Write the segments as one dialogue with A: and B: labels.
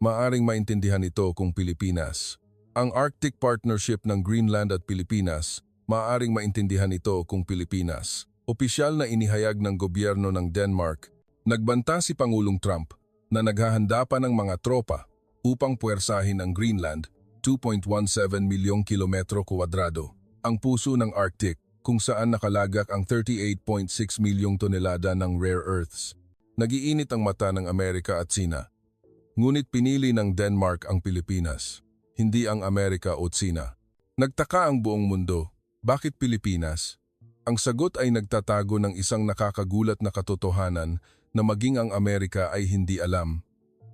A: maaring maintindihan ito kung Pilipinas. Ang Arctic Partnership ng Greenland at Pilipinas, maaring maintindihan ito kung Pilipinas. Opisyal na inihayag ng gobyerno ng Denmark, nagbanta si Pangulong Trump na naghahanda pa ng mga tropa upang puwersahin ang Greenland, 2.17 milyong kilometro kwadrado, ang puso ng Arctic kung saan nakalagak ang 38.6 milyong tonelada ng rare earths. Nagiinit ang mata ng Amerika at Tsina. Ngunit pinili ng Denmark ang Pilipinas, hindi ang Amerika o Tsina. Nagtaka ang buong mundo, bakit Pilipinas? Ang sagot ay nagtatago ng isang nakakagulat na katotohanan na maging ang Amerika ay hindi alam.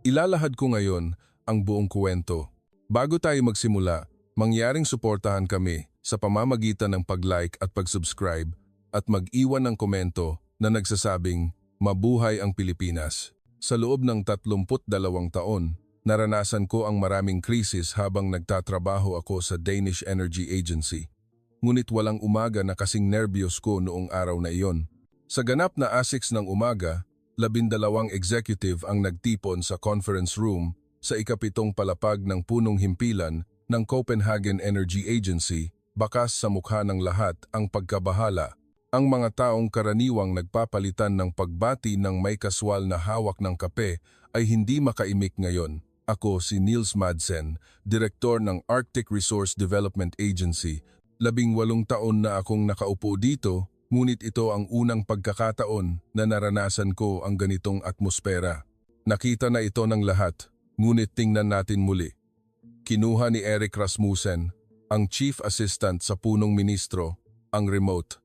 A: Ilalahad ko ngayon ang buong kwento. Bago tayo magsimula, mangyaring suportahan kami sa pamamagitan ng pag-like at pag-subscribe at mag-iwan ng komento na nagsasabing, "Mabuhay ang Pilipinas." Sa loob ng 32 taon, naranasan ko ang maraming krisis habang nagtatrabaho ako sa Danish Energy Agency. Ngunit walang umaga na kasing nerbiyos ko noong araw na iyon. Sa ganap na 6 ng umaga, 12 executive ang nagtipon sa conference room sa ikapitong palapag ng punong himpilan ng Copenhagen Energy Agency. Bakas sa mukha ng lahat ang pagkabahala. Ang mga taong karaniwang nagpapalitan ng pagbati ng may kaswal na hawak ng kape ay hindi makaimik ngayon. Ako si Niels Madsen, Direktor ng Arctic Resource Development Agency. 18 taon na akong nakaupo dito, ngunit ito ang unang pagkakataon na naranasan ko ang ganitong atmosfera. Nakita na ito ng lahat, ngunit tingnan natin muli. Kinuha ni Erik Rasmussen, ang Chief Assistant sa punong ministro, ang remote.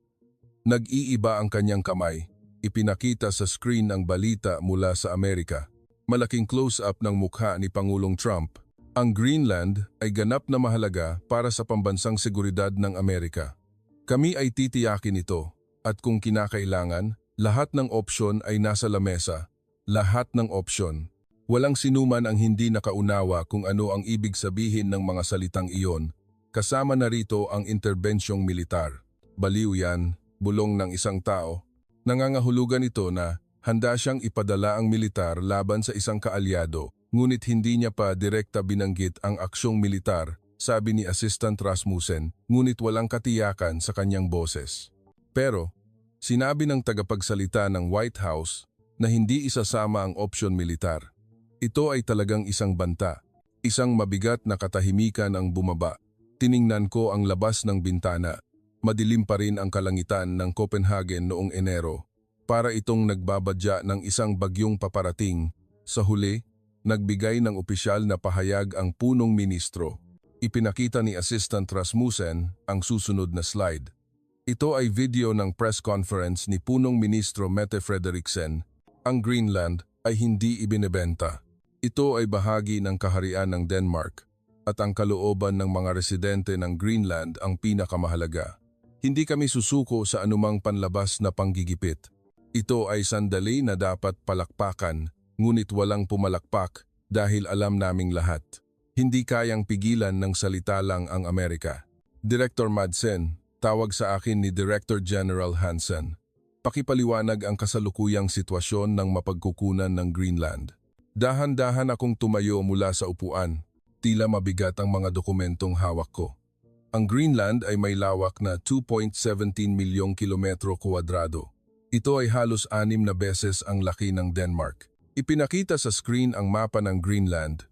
A: Nag-iiba ang kanyang kamay. Ipinakita sa screen ang balita mula sa Amerika. Malaking close-up ng mukha ni Pangulong Trump. Ang Greenland ay ganap na mahalaga para sa pambansang seguridad ng Amerika. Kami ay titiyakin ito at kung kinakailangan, lahat ng opsyon ay nasa lamesa. Lahat ng opsyon. Walang sinuman ang hindi nakaunawa kung ano ang ibig sabihin ng mga salitang iyon. Kasama na rito ang interbensyong militar. Baliw yan, bulong ng isang tao. Nangangahulugan ito na handa siyang ipadala ang militar laban sa isang kaalyado, ngunit hindi niya pa direkta binanggit ang aksyong militar, sabi ni Assistant Rasmussen, ngunit walang katiyakan sa kanyang boses. Pero, sinabi ng tagapagsalita ng White House na hindi isasama ang opsyon militar. Ito ay talagang isang banta, isang mabigat na katahimikan ang bumaba. Tiningnan ko ang labas ng bintana. Madilim pa rin ang kalangitan ng Copenhagen noong Enero. Para itong nagbabadya ng isang bagyong paparating. Sa huli, nagbigay ng opisyal na pahayag ang punong ministro. Ipinakita ni Assistant Rasmussen ang susunod na slide. Ito ay video ng press conference ni punong ministro Mette Frederiksen. Ang Greenland ay hindi ibinebenta. Ito ay bahagi ng kaharian ng Denmark. At ang kalooban ng mga residente ng Greenland ang pinakamahalaga. Hindi kami susuko sa anumang panlabas na panggigipit. Ito ay sandali na dapat palakpakan, ngunit walang pumalakpak dahil alam naming lahat. Hindi kayang pigilan ng salita lang ang Amerika. Director Madsen, tawag sa akin ni Director General Hansen. Pakipaliwanag ang kasalukuyang sitwasyon ng mapagkukunan ng Greenland. Dahan-dahan akong tumayo mula sa upuan. Tila mabigat ang mga dokumentong hawak ko. Ang Greenland ay may lawak na 2.17 milyong kilometro kwadrado. Ito ay halos 6 na beses ang laki ng Denmark. Ipinakita sa screen ang mapa ng Greenland.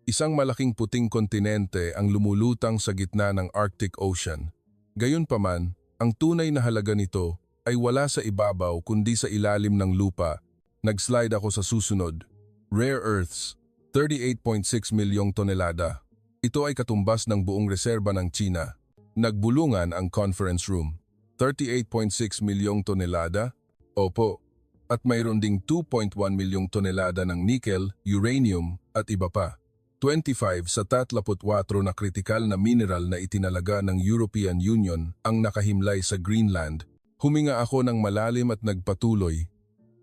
A: Isang malaking puting kontinente ang lumulutang sa gitna ng Arctic Ocean. Gayunpaman, ang tunay na halaga nito ay wala sa ibabaw kundi sa ilalim ng lupa. Nag-slide ako sa susunod. Rare Earths. 38.6 milyong tonelada. Ito ay katumbas ng buong reserba ng China. Nagbulungan ang conference room. 38.6 milyong tonelada? Opo. At mayroon ding 2.1 milyong tonelada ng nickel, uranium at iba pa. 25 sa 34 na kritikal na mineral na itinalaga ng European Union ang nakahimlay sa Greenland. Huminga ako ng malalim at nagpatuloy.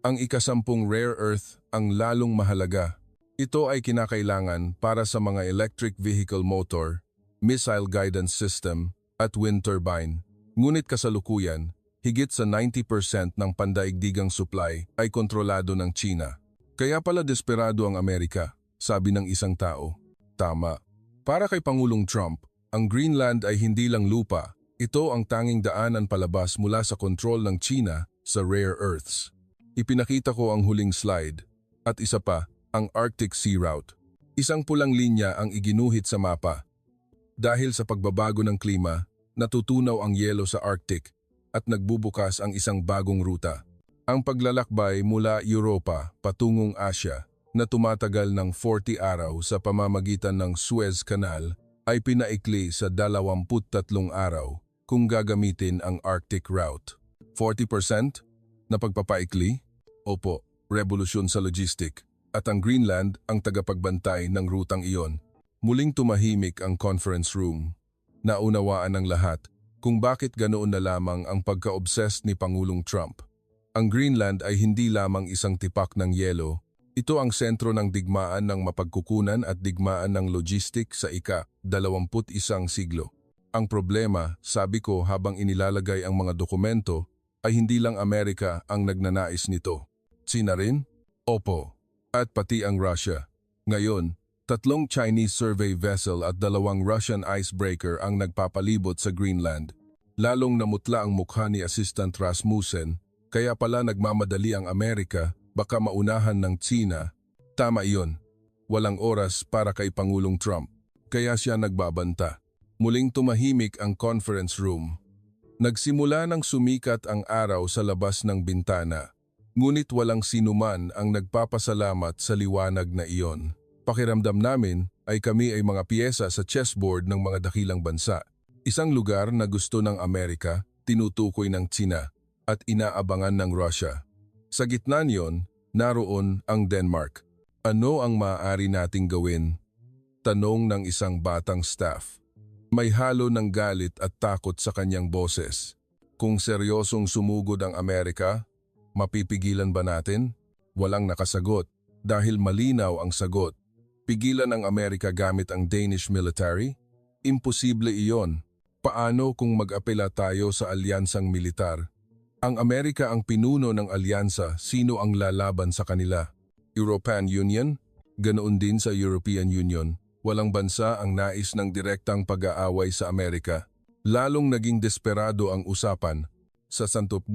A: Ang ika-10 rare earth ang lalong mahalaga. Ito ay kinakailangan para sa mga electric vehicle motor, missile guidance system, at wind turbine. Ngunit kasalukuyan, higit sa 90% ng pandaigdigang supply ay kontrolado ng China. Kaya pala desperado ang Amerika. sabi ng isang tao. Tama. Para kay Pangulong Trump, ang Greenland ay hindi lang lupa. Ito ang tanging daanan palabas mula sa kontrol ng China sa rare earths. Ipinakita ko ang huling slide. At isa pa, ang Arctic Sea Route. Isang pulang linya ang iginuhit sa mapa. Dahil sa pagbabago ng klima, natutunaw ang yelo sa Arctic at nagbubukas ang isang bagong ruta. Ang paglalakbay mula Europa patungong Asya na tumatagal ng 40 araw sa pamamagitan ng Suez Canal ay pinaikli sa 23 araw kung gagamitin ang Arctic Route. 40% na pagpapaikli? Opo, revolusyon sa logistic. At ang Greenland ang tagapagbantay ng rutang iyon. Muling tumahimik ang conference room. Naunawaan ng lahat kung bakit ganoon na lamang ang pagka-obsessed ni Pangulong Trump. Ang Greenland ay hindi lamang isang tipak ng yelo, ito ang sentro ng digmaan ng mapagkukunan at digmaan ng logistik sa ika-21 siglo. Ang problema, sabi ko habang inilalagay ang mga dokumento, ay hindi lang Amerika ang nagnanais nito. China rin? Opo. At pati ang Russia. Ngayon, 3 Chinese survey vessel at 2 Russian icebreaker ang nagpapalibot sa Greenland. Lalong namutla ang mukha ni Assistant Rasmussen, kaya pala nagmamadali ang Amerika, baka maunahan ng China. Tama iyon. Walang oras para kay Pangulong Trump, kaya siya nagbabanta. Muling tumahimik ang conference room. Nagsimula ng sumikat ang araw sa labas ng bintana, ngunit walang sinuman ang nagpapasalamat sa liwanag na iyon. Pakiramdam namin ay kami ay mga piyesa sa chessboard ng mga dakilang bansa. Isang lugar na gusto ng Amerika, tinutukoy ng China, at inaabangan ng Russia. Sa gitna niyon, naroon ang Denmark. Ano ang maaari nating gawin? Tanong ng isang batang staff. May halo ng galit at takot sa kanyang boses. Kung seryosong sumugod ang Amerika, mapipigilan ba natin? Walang nakasagot dahil malinaw ang sagot. Pigilan ang Amerika gamit ang Danish military? Imposible iyon. Paano kung mag-apela tayo sa alyansang militar? Ang Amerika ang pinuno ng alyansa, sino ang lalaban sa kanila? European Union? Ganoon din sa European Union. Walang bansa ang nais ng direktang pag-aaway sa Amerika. Lalong naging desperado ang usapan. Sa 12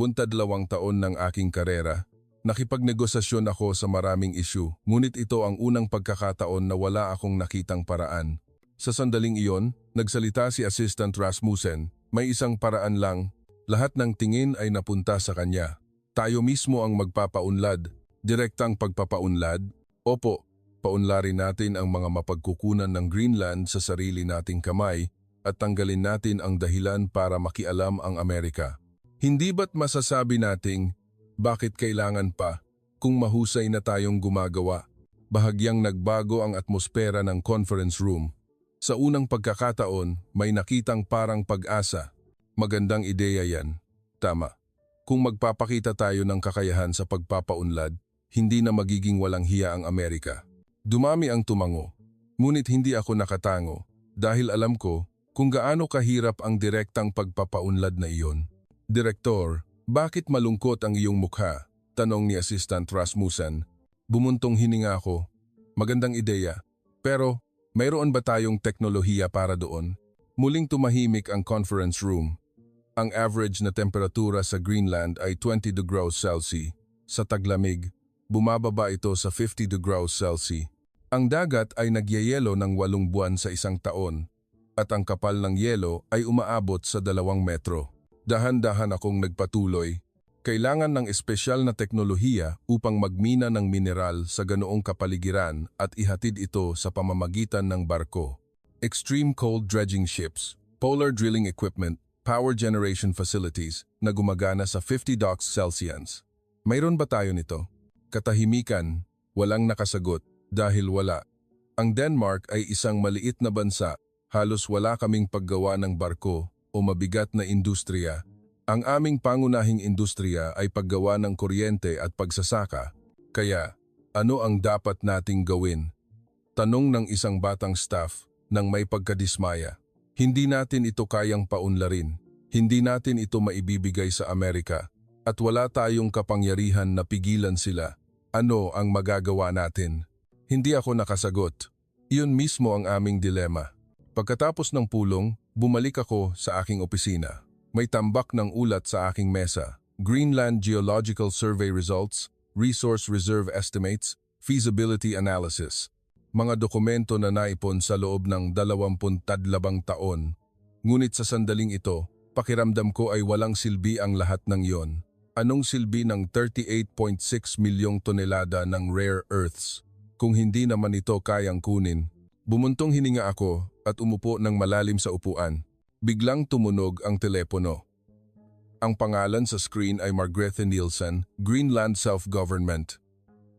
A: taon ng aking karera, nakipagnegosasyon ako sa maraming isyu, ngunit ito ang unang pagkakataon na wala akong nakitang paraan. Sa sandaling iyon, nagsalita si Assistant Rasmussen, may isang paraan lang, lahat ng tingin ay napunta sa kanya. Tayo mismo ang magpapaunlad, direktang pagpapaunlad. Opo, paunlarin natin ang mga mapagkukunan ng Greenland sa sarili nating kamay at tanggalin natin ang dahilan para makialam ang Amerika. Hindi ba't masasabi nating, bakit kailangan pa kung mahusay na tayong gumagawa? Bahagyang nagbago ang atmosfera ng conference room. Sa unang pagkakataon, may nakitang parang pag-asa. Magandang ideya yan. Tama. Kung magpapakita tayo ng kakayahan sa pagpapaunlad, hindi na magiging walang hiya ang Amerika. Dumami ang tumango. Ngunit hindi ako nakatango dahil alam ko kung gaano kahirap ang direktang pagpapaunlad na iyon. Direktor, bakit malungkot ang iyong mukha? Tanong ni Assistant Rasmussen. Bumuntong hininga ako. Magandang ideya. Pero, mayroon ba tayong teknolohiya para doon? Muling tumahimik ang conference room. Ang average na temperatura sa Greenland ay 20 degrees Celsius. Sa taglamig, bumababa ito sa 50 degrees Celsius. Ang dagat ay nagyayelo ng 8 buwan sa isang taon, at ang kapal ng yelo ay umaabot sa 2 metro. Dahan-dahan akong nagpatuloy. Kailangan ng espesyal na teknolohiya upang magmina ng mineral sa ganoong kapaligiran at ihatid ito sa pamamagitan ng barko. Extreme cold dredging ships, polar drilling equipment, power generation facilities na gumagana sa 50 degrees Celsius. Mayroon ba tayo nito? Katahimikan, walang nakasagot dahil wala. Ang Denmark ay isang maliit na bansa, halos wala kaming paggawa ng barko o mabigat na industriya. Ang aming pangunahing industriya ay paggawa ng kuryente at pagsasaka. Kaya, ano ang dapat nating gawin? Tanong ng isang batang staff nang may pagkadismaya. Hindi natin ito kayang paunlarin. Hindi natin ito maibibigay sa Amerika. At wala tayong kapangyarihan na pigilan sila. Ano ang magagawa natin? Hindi ako nakasagot. Iyon mismo ang aming dilema. Pagkatapos ng pulong, bumalik ako sa aking opisina. May tambak ng ulat sa aking mesa. Greenland Geological Survey Results, Resource Reserve Estimates, Feasibility Analysis. Mga dokumento na naipon sa loob ng 22 taon. Ngunit sa sandaling ito, pakiramdam ko ay walang silbi ang lahat ng iyon. Anong silbi ng 38.6 milyong tonelada ng rare earths? Kung hindi naman ito kayang kunin. Bumuntong hininga ako at umupo ng malalim sa upuan. Biglang tumunog ang telepono. Ang pangalan sa screen ay Margrethe Nielsen, Greenland Self-Government.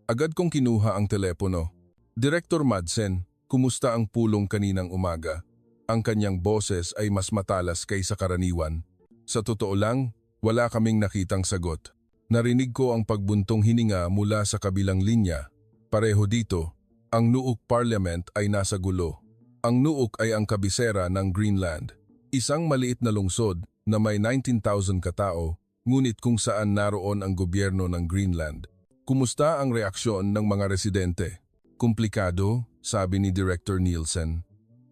A: Agad kong kinuha ang telepono. Director Madsen, kumusta ang pulong kaninang umaga? Ang kanyang boses ay mas matalas kaysa karaniwan. Sa totoo lang, wala kaming nakitang sagot. Narinig ko ang pagbuntong hininga mula sa kabilang linya. Pareho dito, ang Nuuk Parliament ay nasa gulo. Ang Nuuk ay ang kabisera ng Greenland. Isang maliit na lungsod na may 19,000 katao, ngunit kung saan naroon ang gobyerno ng Greenland. Kumusta ang reaksyon ng mga residente? Komplikado, sabi ni Director Nielsen.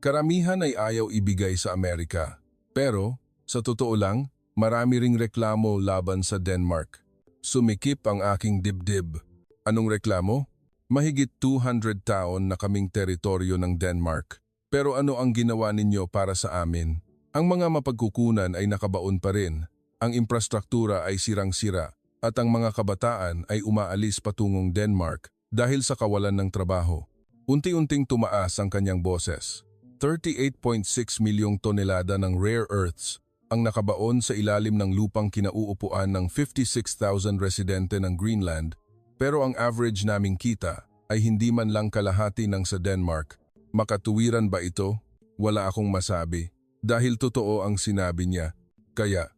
A: Karamihan ay ayaw ibigay sa Amerika. Pero, sa totoo lang, marami ring reklamo laban sa Denmark. Sumikip ang aking dibdib. Anong reklamo? Mahigit 200 taon na kaming teritoryo ng Denmark. Pero ano ang ginawa ninyo para sa amin? Ang mga mapagkukunan ay nakabaon pa rin. Ang infrastruktura ay sirang-sira at ang mga kabataan ay umaalis patungong Denmark dahil sa kawalan ng trabaho. Unti-unting tumaas ang kanyang boses. 38.6 milyong tonelada ng rare earths ang nakabaon sa ilalim ng lupang kinauupuan ng 56,000 residente ng Greenland, pero ang average naming kita ay hindi man lang kalahati ng sa Denmark. Makatuwiran ba ito? Wala akong masabi. Dahil totoo ang sinabi niya. Kaya,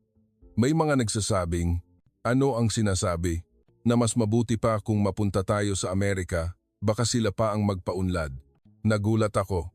A: may mga nagsasabing, ano ang sinasabi? Na mas mabuti pa kung mapunta tayo sa Amerika, baka sila pa ang magpaunlad. Nagulat ako.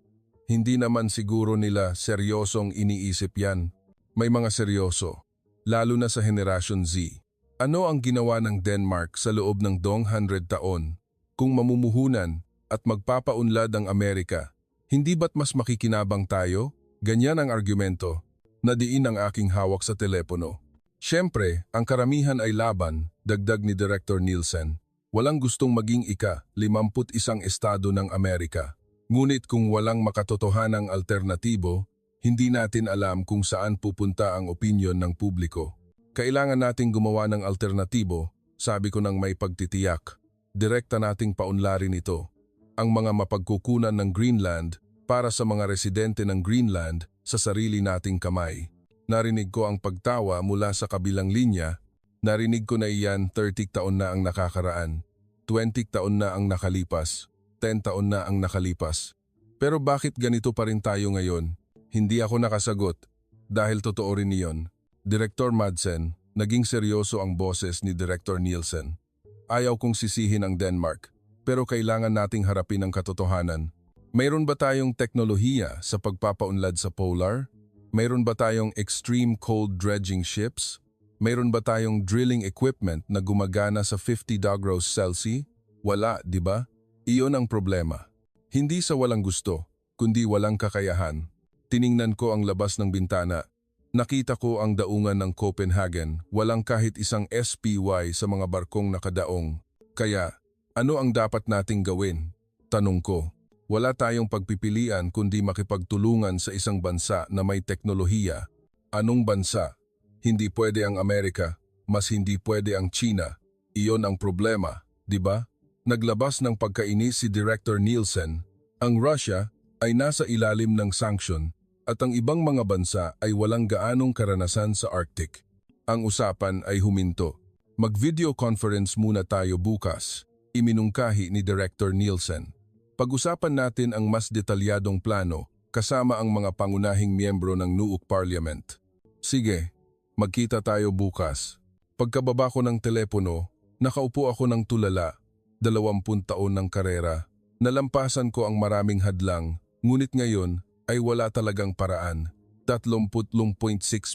A: Hindi naman siguro nila seryosong iniisip yan. May mga seryoso, lalo na sa Henerasyon Z. Ano ang ginawa ng Denmark sa loob ng 200 taon? Kung mamumuhunan at magpapaunlad ang Amerika, hindi ba't mas makikinabang tayo? Ganyan ang argumento, na diin ang aking hawak sa telepono. Siyempre, ang karamihan ay laban, dagdag ni Director Nielsen. Walang gustong maging ika-51 estado ng Amerika. Ngunit kung walang makatotohanang alternatibo, hindi natin alam kung saan pupunta ang opinyon ng publiko. Kailangan nating gumawa ng alternatibo, sabi ko nang may pagtitiyak. Direkta nating paunlarin ito. Ang mga mapagkukunan ng Greenland para sa mga residente ng Greenland sa sarili nating kamay. Narinig ko ang pagtawa mula sa kabilang linya. Narinig ko na iyan 30 taon na ang nakakaraan, 20 taon na ang nakalipas, 10 taon na ang nakalipas. Pero bakit ganito pa rin tayo ngayon? Hindi ako nakasagot dahil totoo rin iyon. Director Madsen, naging seryoso ang boses ni Director Nielsen. Ayaw kong sisihin ang Denmark, pero kailangan nating harapin ang katotohanan. Mayroon ba tayong teknolohiya sa pagpapaunlad sa polar? Mayroon ba tayong extreme cold dredging ships? Mayroon ba tayong drilling equipment na gumagana sa 50 degrees Celsius? Wala, di ba? Iyon ang problema. Hindi sa walang gusto, kundi walang kakayahan. Tiningnan ko ang labas ng bintana. Nakita ko ang daungan ng Copenhagen, walang kahit isang SPY sa mga barkong nakadaong. Kaya, ano ang dapat nating gawin? Tanong ko. Wala tayong pagpipilian kundi makipagtulungan sa isang bansa na may teknolohiya. Anong bansa? Hindi pwede ang Amerika, mas hindi pwede ang China. Iyon ang problema, di ba? Naglabas ng pagkainis si Director Nielsen. Ang Russia ay nasa ilalim ng sanction at ang ibang mga bansa ay walang gaanong karanasan sa Arctic. Ang usapan ay huminto. Mag-video conference muna tayo bukas, iminungkahi ni Director Nielsen. Pag-usapan natin ang mas detalyadong plano kasama ang mga pangunahing miyembro ng Nuuk Parliament. Sige, magkita tayo bukas. Pagkababa ko ng telepono, nakaupo ako ng tulala, 20 taon ng karera. Nalampasan ko ang maraming hadlang, ngunit ngayon ay wala talagang paraan. 30.6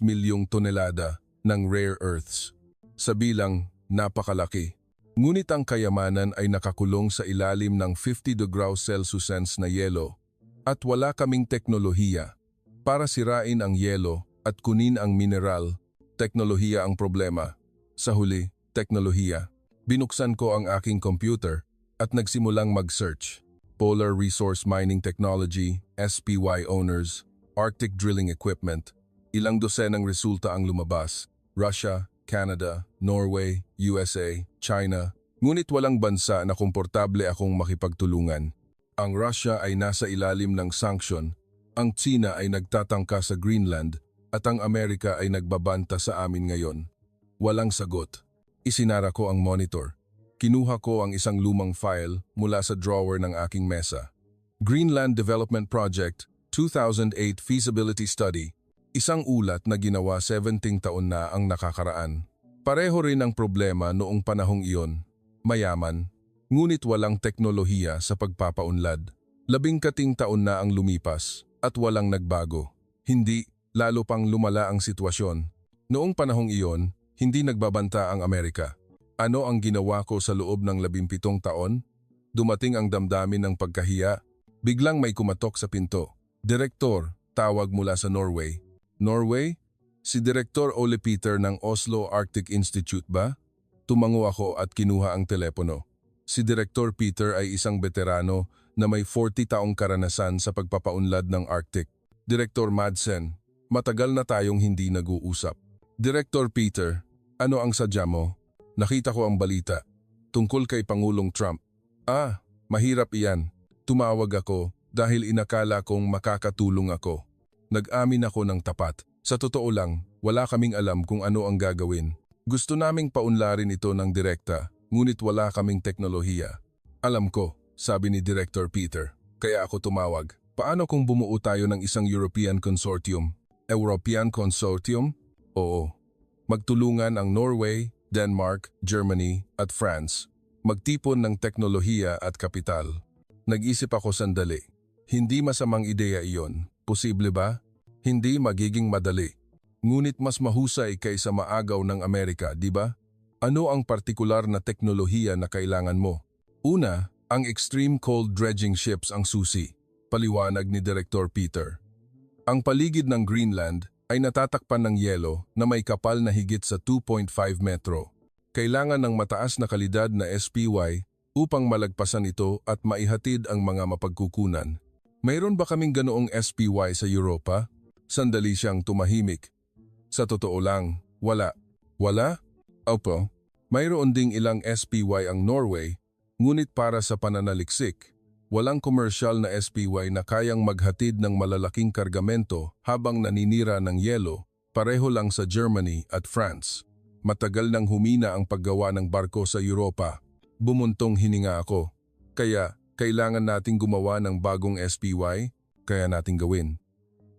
A: milyong tonelada ng rare earths. Sa bilang, napakalaki. Ngunit ang kayamanan ay nakakulong sa ilalim ng 50 degrees Celsius na yelo at wala kaming teknolohiya para sirain ang yelo at kunin ang mineral. Teknolohiya ang problema. Sa huli, teknolohiya. Binuksan ko ang aking computer at nagsimulang mag-search. Polar Resource Mining Technology, SPY owners, Arctic Drilling Equipment. Ilang dosenang resulta ang lumabas. Russia, Canada, Norway, USA, China. Ngunit walang bansa na komportable akong makipagtulungan. Ang Russia ay nasa ilalim ng sanction, ang China ay nagtatangka sa Greenland, at ang Amerika ay nagbabanta sa amin ngayon. Walang sagot. Isinara ko ang monitor. Kinuha ko ang isang lumang file mula sa drawer ng aking mesa. Greenland Development Project, 2008 Feasibility Study. Isang ulat na ginawa 17 taon na ang nakakaraan. Pareho rin ang problema noong panahong iyon. Mayaman, ngunit walang teknolohiya sa pagpapaunlad. 10 taon na ang lumipas at walang nagbago. Hindi, lalo pang lumala ang sitwasyon. Noong panahong iyon, hindi nagbabanta ang Amerika. Ano ang ginawa ko sa loob ng 17 taon? Dumating ang damdamin ng pagkahiya. Biglang may kumatok sa pinto. Direktor, tawag mula sa Norway. Norway? Si Direktor Ole Peter ng Oslo Arctic Institute ba? Tumango ako at kinuha ang telepono. Si Direktor Peter ay isang veterano na may 40 taong karanasan sa pagpapaunlad ng Arctic. Direktor Madsen, matagal na tayong hindi nag-uusap. Direktor Peter, ano ang sadya mo? Nakita ko ang balita. Tungkol kay Pangulong Trump. Mahirap iyan. Tumawag ako dahil inakala kong makakatulong ako. Nag-amin ako ng tapat. Sa totoo lang, wala kaming alam kung ano ang gagawin. Gusto naming paunlarin ito ng direkta, ngunit wala kaming teknolohiya. Alam ko, sabi ni Director Peter. Kaya ako tumawag. Paano kung bumuo tayo ng isang European Consortium? European Consortium? Oo. Magtulungan ang Norway, Denmark, Germany at France. Magtipon ng teknolohiya at kapital. Nag-isip ako sandali. Hindi masamang ideya iyon. Posible ba? Hindi magiging madali. Ngunit mas mahusay kaysa maagaw ng Amerika, di ba? Ano ang partikular na teknolohiya na kailangan mo? Una, ang extreme cold dredging ships ang susi. Paliwanag ni Director Peter. Ang paligid ng Greenland ay natatakpan ng yelo na may kapal na higit sa 2.5 metro. Kailangan ng mataas na kalidad na SPY upang malagpasan ito at maihatid ang mga mapagkukunan. Mayroon ba kaming ganoong SPY sa Europa? Sandali siyang tumahimik. Sa totoo lang, wala. Wala? Opo. Mayroon ding ilang SPY ang Norway, ngunit para sa pananaliksik, walang komersyal na SPY na kayang maghatid ng malalaking kargamento habang naninira ng yelo, pareho lang sa Germany at France. Matagal nang humina ang paggawa ng barko sa Europa. Bumuntong hininga ako. Kaya, kailangan nating gumawa ng bagong SPY, kaya nating gawin.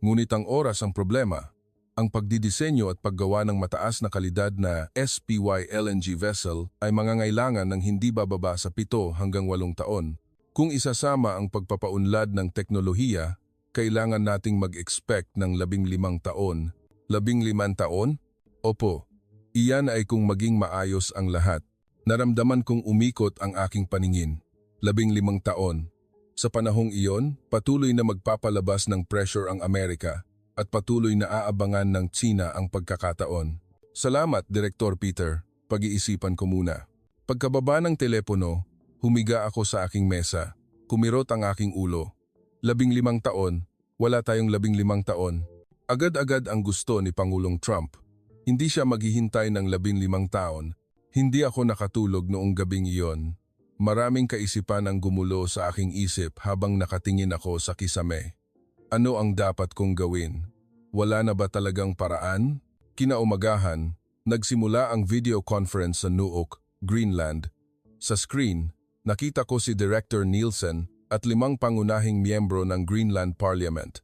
A: Ngunit ang oras ang problema. Ang pagdidisenyo at paggawa ng mataas na kalidad na SPY LNG vessel ay mangangailangan ng hindi bababa sa 7 hanggang 8 taon. Kung isasama ang pagpapaunlad ng teknolohiya, kailangan nating mag-expect ng 15 taon. 15 taon? Opo. Iyan ay kung maging maayos ang lahat. Naramdaman kong umikot ang aking paningin. 15 taon. Sa panahong iyon, patuloy na magpapalabas ng pressure ang Amerika at patuloy na aabangan ng China ang pagkakataon. Salamat, Direktor Peter. Pag-iisipan ko muna. Pagkababa ng telepono, humiga ako sa aking mesa. Kumirot ang aking ulo. 15 taon, wala tayong 15 taon. Agad-agad ang gusto ni Pangulong Trump. Hindi siya maghihintay ng 15 taon. Hindi ako nakatulog noong gabing iyon. Maraming kaisipan ang gumulo sa aking isip habang nakatingin ako sa kisame. Ano ang dapat kong gawin? Wala na ba talagang paraan? Kinaumagahan, nagsimula ang video conference sa Nuuk, Greenland. Sa screen, nakita ko si Director Nielsen at 5 pangunahing miyembro ng Greenland Parliament.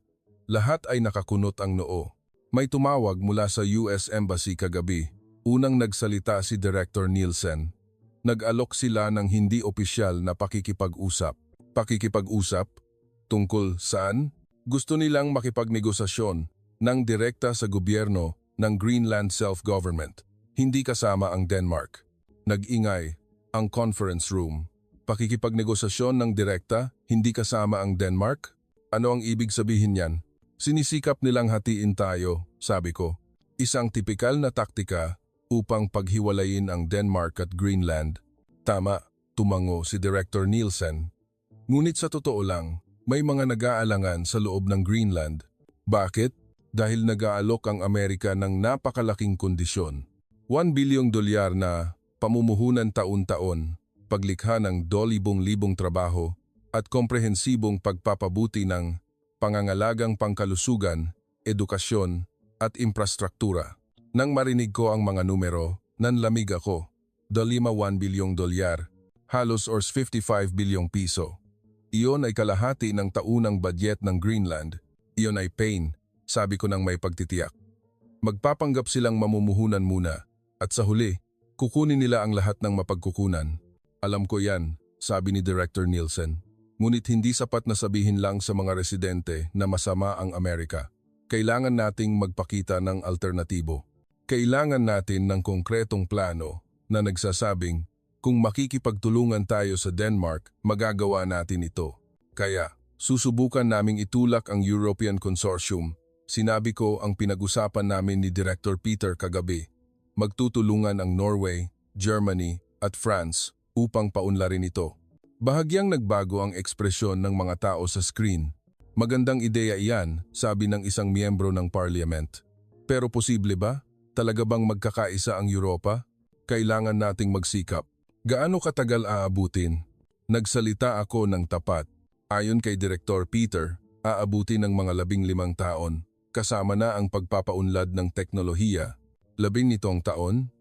A: Lahat ay nakakunot ang noo. May tumawag mula sa US Embassy kagabi. Unang nagsalita si Director Nielsen. Nag-alok sila ng hindi opisyal na pakikipag-usap. Pakikipag-usap? Tungkol saan? Gusto nilang makipagnegosasyon ng direkta sa gobyerno ng Greenland Self-Government. Hindi kasama ang Denmark. Nag-ingay. Ang conference room. Pakikipagnegosasyon ng direkta, hindi kasama ang Denmark? Ano ang ibig sabihin niyan? Sinisikap nilang hatiin tayo, sabi ko. Isang tipikal na taktika upang paghiwalayin ang Denmark at Greenland. Tama, tumango si Director Nielsen. Ngunit sa totoo lang, may mga nag-aalangan sa loob ng Greenland. Bakit? Dahil nag-aalok ang Amerika ng napakalaking kondisyon. $1 bilyong na pamumuhunan taon-taon, paglikha ng 2,000 trabaho at komprehensibong pagpapabuti ng pangangalagang pangkalusugan, edukasyon at infrastruktura. Nang marinig ko ang mga numero, nanlamig ako. $1 bilyong, halos or 55 bilyong piso. Iyon ay kalahati ng taunang budget ng Greenland. Iyon ay pain, sabi ko nang may pagtitiyak. Magpapanggap silang mamumuhunan muna at sa huli, kukunin nila ang lahat ng mapagkukunan. Alam ko yan, sabi ni Director Nielsen. Ngunit hindi sapat na sabihin lang sa mga residente na masama ang Amerika. Kailangan nating magpakita ng alternatibo. Kailangan natin ng konkretong plano na nagsasabing kung makikipagtulungan tayo sa Denmark, magagawa natin ito. Kaya, susubukan naming itulak ang European Consortium. Sinabi ko ang pinag-usapan namin ni Director Peter kagabi. Magtutulungan ang Norway, Germany at France upang paunlarin ito. Bahagyang nagbago ang ekspresyon ng mga tao sa screen. Magandang ideya iyan, sabi ng isang miyembro ng parliament. Pero posible ba? Talaga bang magkakaisa ang Europa? Kailangan nating magsikap. Gaano katagal aabutin? Nagsalita ako ng tapat. Ayon kay Director Peter, aabutin ng mga 15 taon. Kasama na ang pagpapaunlad ng teknolohiya. 17 taon?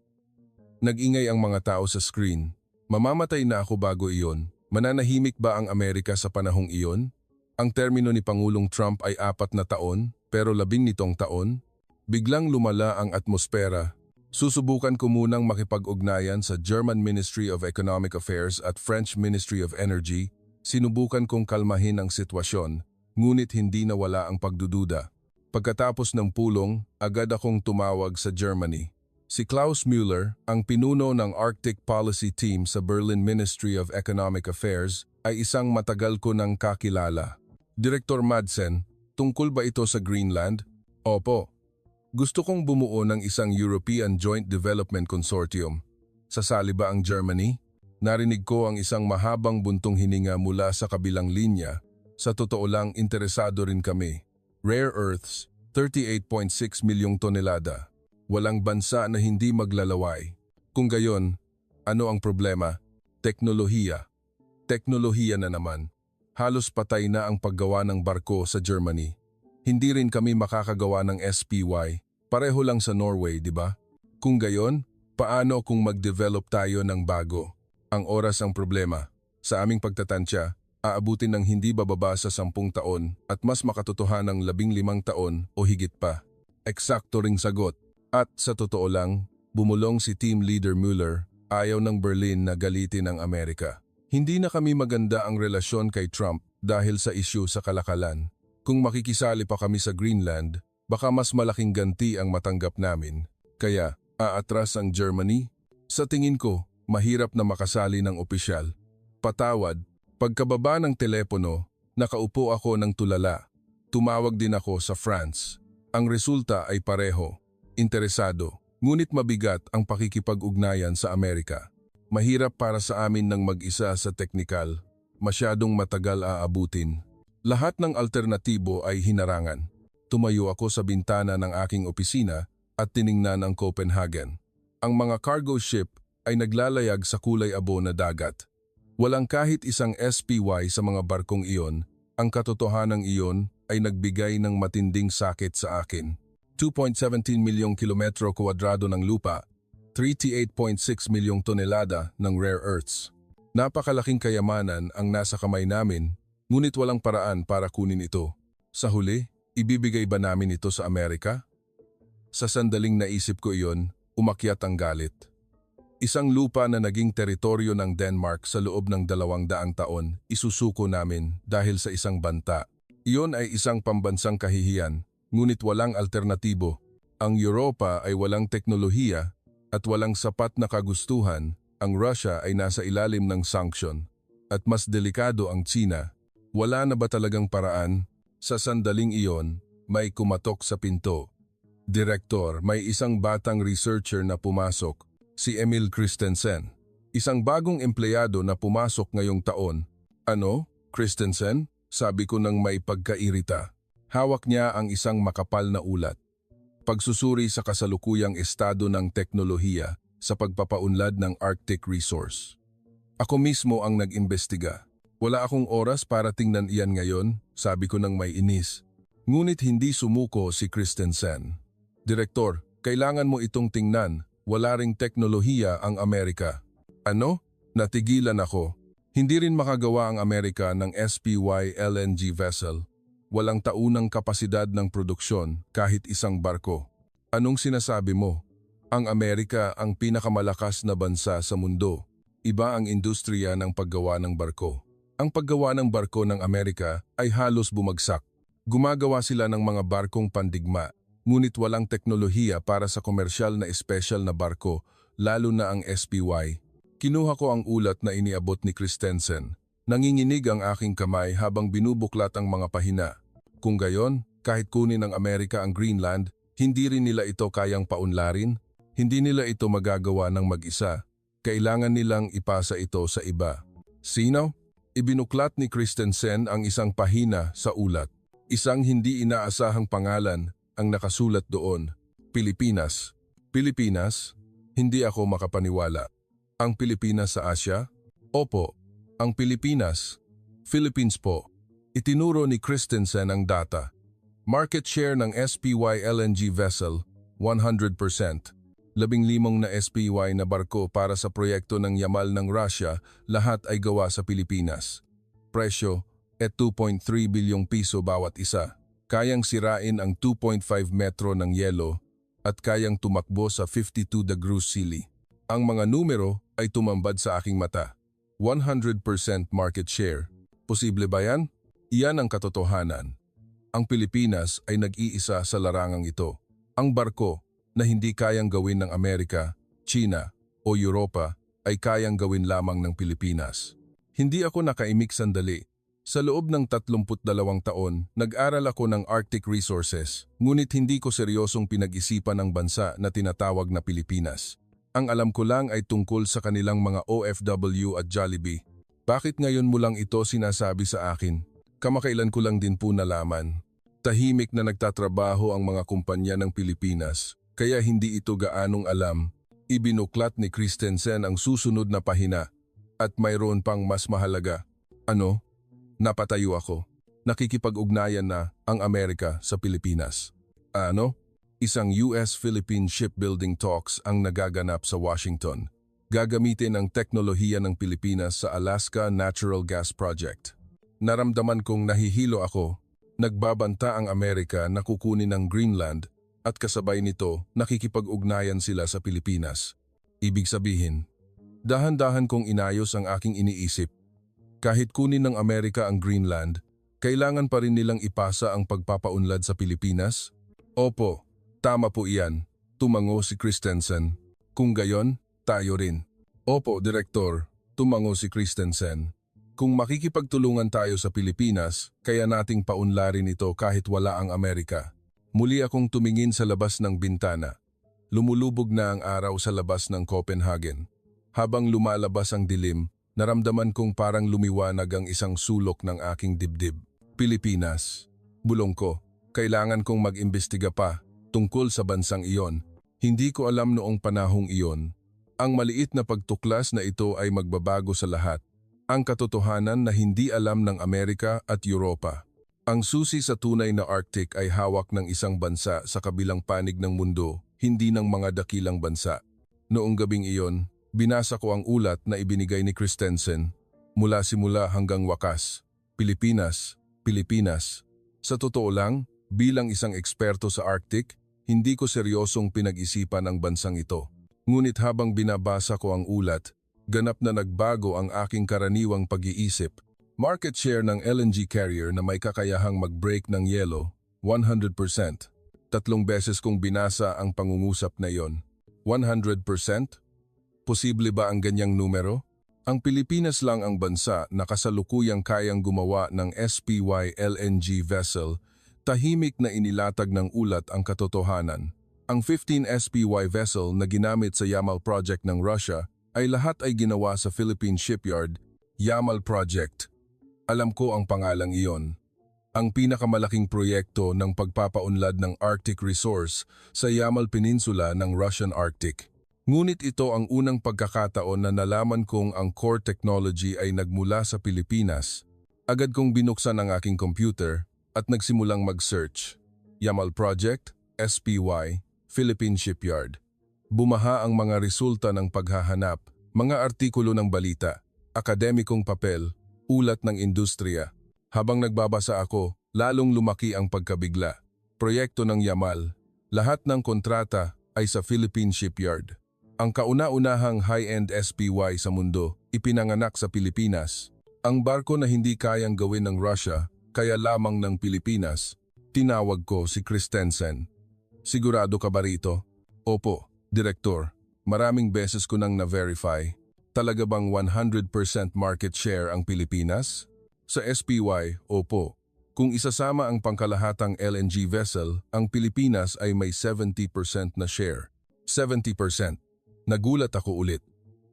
A: Nag-ingay ang mga tao sa screen. Mamamatay na ako bago iyon. Mananahimik ba ang Amerika sa panahong iyon? Ang termino ni Pangulong Trump ay 4 na taon, pero 17 taon? Biglang lumala ang atmosfera. Susubukan ko munang makipag-ugnayan sa German Ministry of Economic Affairs at French Ministry of Energy. Sinubukan kong kalmahin ang sitwasyon, ngunit hindi nawala ang pagdududa. Pagkatapos ng pulong, agad akong tumawag sa Germany. Si Klaus Müller, ang pinuno ng Arctic Policy Team sa Berlin Ministry of Economic Affairs, ay isang matagal ko nang kakilala. Director Madsen, tungkol ba ito sa Greenland? Opo. Gusto kong bumuo ng isang European Joint Development Consortium. Sasali ba ang Germany? Narinig ko ang isang mahabang buntong hininga mula sa kabilang linya. Sa totoo lang, interesado rin kami. Rare earths, 38.6 milyong tonelada. Walang bansa na hindi maglalaway. Kung gayon, ano ang problema? Teknolohiya. Teknolohiya na naman. Halos patay na ang paggawa ng barko sa Germany. Hindi rin kami makakagawa ng SPY. Pareho lang sa Norway, di ba? Kung gayon, paano kung mag-develop tayo ng bago? Ang oras ang problema. Sa aming pagtatansya, aabutin ng hindi bababa sa 10 taon at mas makatotohanang 15 taon o higit pa. Eksakto ring sagot. At sa totoo lang, bumulong si Team Leader Müller, ayaw ng Berlin na galitin ang Amerika. Hindi na kami maganda ang relasyon kay Trump dahil sa isyu sa kalakalan. Kung makikisali pa kami sa Greenland, baka mas malaking ganti ang matanggap namin. Kaya, aatras ang Germany? Sa tingin ko, mahirap na makasali ng opisyal. Patawad, pagkababa ng telepono, nakaupo ako ng tulala. Tumawag din ako sa France. Ang resulta ay pareho. Interesado, ngunit mabigat ang pakikipag-ugnayan sa Amerika. Mahirap para sa amin ng mag-isa sa teknikal. Masyadong matagal aabutin. Lahat ng alternatibo ay hinarangan. Tumayo ako sa bintana ng aking opisina at tiningnan ang Copenhagen. Ang mga cargo ship ay naglalayag sa kulay abo na dagat. Walang kahit isang SPY sa mga barkong iyon. Ang katotohanan iyon ay nagbigay ng matinding sakit sa akin. 2.17 milyong kilometro kuwadrado ng lupa, 38.6 milyong tonelada ng rare earths. Napakalaking kayamanan ang nasa kamay namin, ngunit walang paraan para kunin ito. Sa huli, ibibigay ba namin ito sa Amerika? Sa sandaling naisip ko iyon, umakyat ang galit. Isang lupa na naging teritoryo ng Denmark sa loob ng 200 taon, isusuko namin dahil sa isang banta. Iyon ay isang pambansang kahihiyan, ngunit walang alternatibo. Ang Europa ay walang teknolohiya at walang sapat na kagustuhan ang Russia ay nasa ilalim ng sanction at mas delikado ang China, wala na ba talagang paraan? Sa sandaling iyon, may kumatok sa pinto. Direktor, may isang batang researcher na pumasok, si Emil Christensen. Isang bagong empleyado na pumasok ngayong taon. Ano? Christensen? Sabi ko nang may pagkairita. Hawak niya ang isang makapal na ulat. Pagsusuri sa kasalukuyang estado ng teknolohiya sa pagpapaunlad ng Arctic resource. Ako mismo ang nag-imbestiga. Wala akong oras para tingnan iyan ngayon, sabi ko nang may inis. Ngunit hindi sumuko si Christensen. Direktor, kailangan mo itong tingnan. Wala ring teknolohiya ang Amerika. Ano? Natigilan ako. Hindi rin makagawa ang Amerika ng SPY LNG vessel. Walang taunang kapasidad ng produksyon kahit isang barko. Anong sinasabi mo? Ang Amerika ang pinakamalakas na bansa sa mundo. Iba ang industriya ng paggawa ng barko. Ang paggawa ng barko ng Amerika ay halos bumagsak. Gumagawa sila ng mga barkong pandigma, ngunit walang teknolohiya para sa komersyal na espesyal na barko, lalo na ang SPY. Kinuha ko ang ulat na iniabot ni Christensen. Nanginginig ang aking kamay habang binubuklat ang mga pahina. Kung gayon, kahit kunin ng Amerika ang Greenland, hindi rin nila ito kayang paunlarin, hindi nila ito magagawa ng mag-isa. Kailangan nilang ipasa ito sa iba. Sino? Ibinuklat ni Christensen ang isang pahina sa ulat. Isang hindi inaasahang pangalan ang nakasulat doon. Pilipinas. Pilipinas? Hindi ako makapaniwala. Ang Pilipinas sa Asya? Opo, ang Pilipinas. Philippines po. Itinuro ni Christensen ang data. Market share ng SPY LNG vessel, 100%. 15 na SPY na barko para sa proyekto ng Yamal ng Russia, lahat ay gawa sa Pilipinas. Presyo, 2.3 bilyong piso bawat isa. Kayang sirain ang 2.5 metro ng yelo at kayang tumakbo sa 52 degrees Celsius. Ang mga numero ay tumambad sa aking mata. 100% market share. Posible ba yan? Iyan ang katotohanan. Ang Pilipinas ay nag-iisa sa larangang ito. Ang barko na hindi kayang gawin ng Amerika, China o Europa ay kayang gawin lamang ng Pilipinas. Hindi ako nakaimik sandali. Sa loob ng 32 taon, nag-aral ako ng Arctic resources, ngunit hindi ko seryosong pinag-isipan ng bansa na tinatawag na Pilipinas. Ang alam ko lang ay tungkol sa kanilang mga OFW at Jollibee. Bakit ngayon mo lang ito sinasabi sa akin? Kamakailan ko lang din po nalaman. Tahimik na nagtatrabaho ang mga kumpanya ng Pilipinas, kaya hindi ito gaanong alam. Ibinuklat ni Christensen ang susunod na pahina. At mayroon pang mas mahalaga. Ano? Napatayo ako. Nakikipag-ugnayan na ang Amerika sa Pilipinas. Ano? Isang US-Philippine shipbuilding talks ang nagaganap sa Washington. Gagamitin ang teknolohiya ng Pilipinas sa Alaska Natural Gas Project. Naramdaman kong nahihilo ako. Nagbabanta ang Amerika na kukunin ang Greenland at kasabay nito nakikipag-ugnayan sila sa Pilipinas. Ibig sabihin, dahan-dahan kong inayos ang aking iniisip. Kahit kunin ng Amerika ang Greenland, kailangan pa rin nilang ipasa ang pagpapaunlad sa Pilipinas? Opo, tama po iyan, tumango si Christensen. Kung gayon, tayo rin. Opo, Direktor, tumango si Christensen. Kung makikipagtulungan tayo sa Pilipinas, kaya nating paunlarin ito kahit wala ang Amerika. Muli akong tumingin sa labas ng bintana. Lumulubog na ang araw sa labas ng Copenhagen. Habang lumalabas ang dilim, naramdaman kong parang lumiwanag ang isang sulok ng aking dibdib. Pilipinas. Bulong ko, kailangan kong mag-imbestiga pa tungkol sa bansang iyon. Hindi ko alam noong panahong iyon. Ang maliit na pagtuklas na ito ay magbabago sa lahat. Ang katotohanan na hindi alam ng Amerika at Europa. Ang susi sa tunay na Arctic ay hawak ng isang bansa sa kabilang panig ng mundo, hindi ng mga dakilang bansa. Noong gabing iyon, binasa ko ang ulat na ibinigay ni Christensen. Mula simula hanggang wakas. Pilipinas, Pilipinas. Sa totoo lang, bilang isang eksperto sa Arctic, hindi ko seryosong pinag-isipan ang bansang ito. Ngunit habang binabasa ko ang ulat, ganap na nagbago ang aking karaniwang pag-iisip. Market share ng LNG carrier na may kakayahang mag-break ng yelo, 100%. 3 beses kong binasa ang pangungusap na iyon. 100%? Posible ba ang ganyang numero? Ang Pilipinas lang ang bansa na kasalukuyang kayang gumawa ng SPY LNG vessel, tahimik na inilatag ng ulat ang katotohanan. Ang 15 SPY vessel na ginamit sa Yamal Project ng Russia ay lahat ay ginawa sa Philippine shipyard, Yamal Project. Alam ko ang pangalang iyon. Ang pinakamalaking proyekto ng pagpapaunlad ng Arctic resource sa Yamal Peninsula ng Russian Arctic. Ngunit ito ang unang pagkakataon na nalaman kong ang core technology ay nagmula sa Pilipinas. Agad kong binuksan ang aking computer at nagsimulang mag-search. Yamal Project, SPY, Philippine Shipyard. Bumaha ang mga resulta ng paghahanap, mga artikulo ng balita, akademikong papel, ulat ng industriya. Habang nagbabasa ako, lalong lumaki ang pagkabigla. Proyekto ng Yamal. Lahat ng kontrata ay sa Philippine Shipyard. Ang kauna-unahang high-end SPY sa mundo, ipinanganak sa Pilipinas. Ang barko na hindi kayang gawin ng Russia, kaya lamang ng Pilipinas. Tinawag ko si Christensen. Sigurado ka ba rito? Opo, Direktor. Maraming beses ko nang na-verify. Talaga bang 100% market share ang Pilipinas? Sa SPY, opo. Kung isasama ang pangkalahatang LNG vessel, ang Pilipinas ay may 70% na share. 70%. Nagulat ako ulit.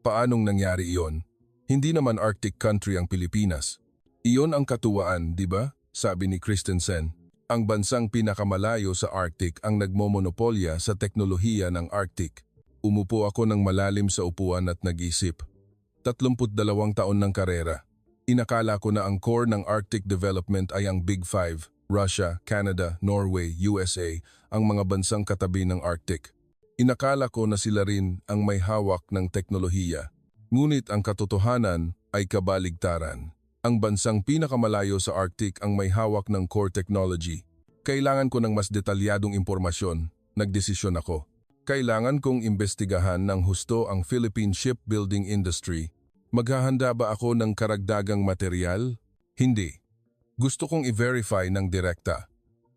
A: Paanong nangyari iyon? Hindi naman Arctic country ang Pilipinas. Iyon ang katuwaan, di ba? Sabi ni Christensen. Ang bansang pinakamalayo sa Arctic ang nagmomonopolya sa teknolohiya ng Arctic. Umupo ako ng malalim sa upuan at nag-isip. 32 taon ng karera. Inakala ko na ang core ng Arctic development ay ang Big Five, Russia, Canada, Norway, USA, ang mga bansang katabi ng Arctic. Inakala ko na sila rin ang may hawak ng teknolohiya. Ngunit ang katotohanan ay kabaligtaran. Ang bansang pinakamalayo sa Arctic ang may hawak ng core technology. Kailangan ko ng mas detalyadong impormasyon. Nagdesisyon ako. Kailangan kong imbestigahan ng husto ang Philippine shipbuilding industry. Maghahanda ba ako ng karagdagang material? Hindi. Gusto kong i-verify ng direkta.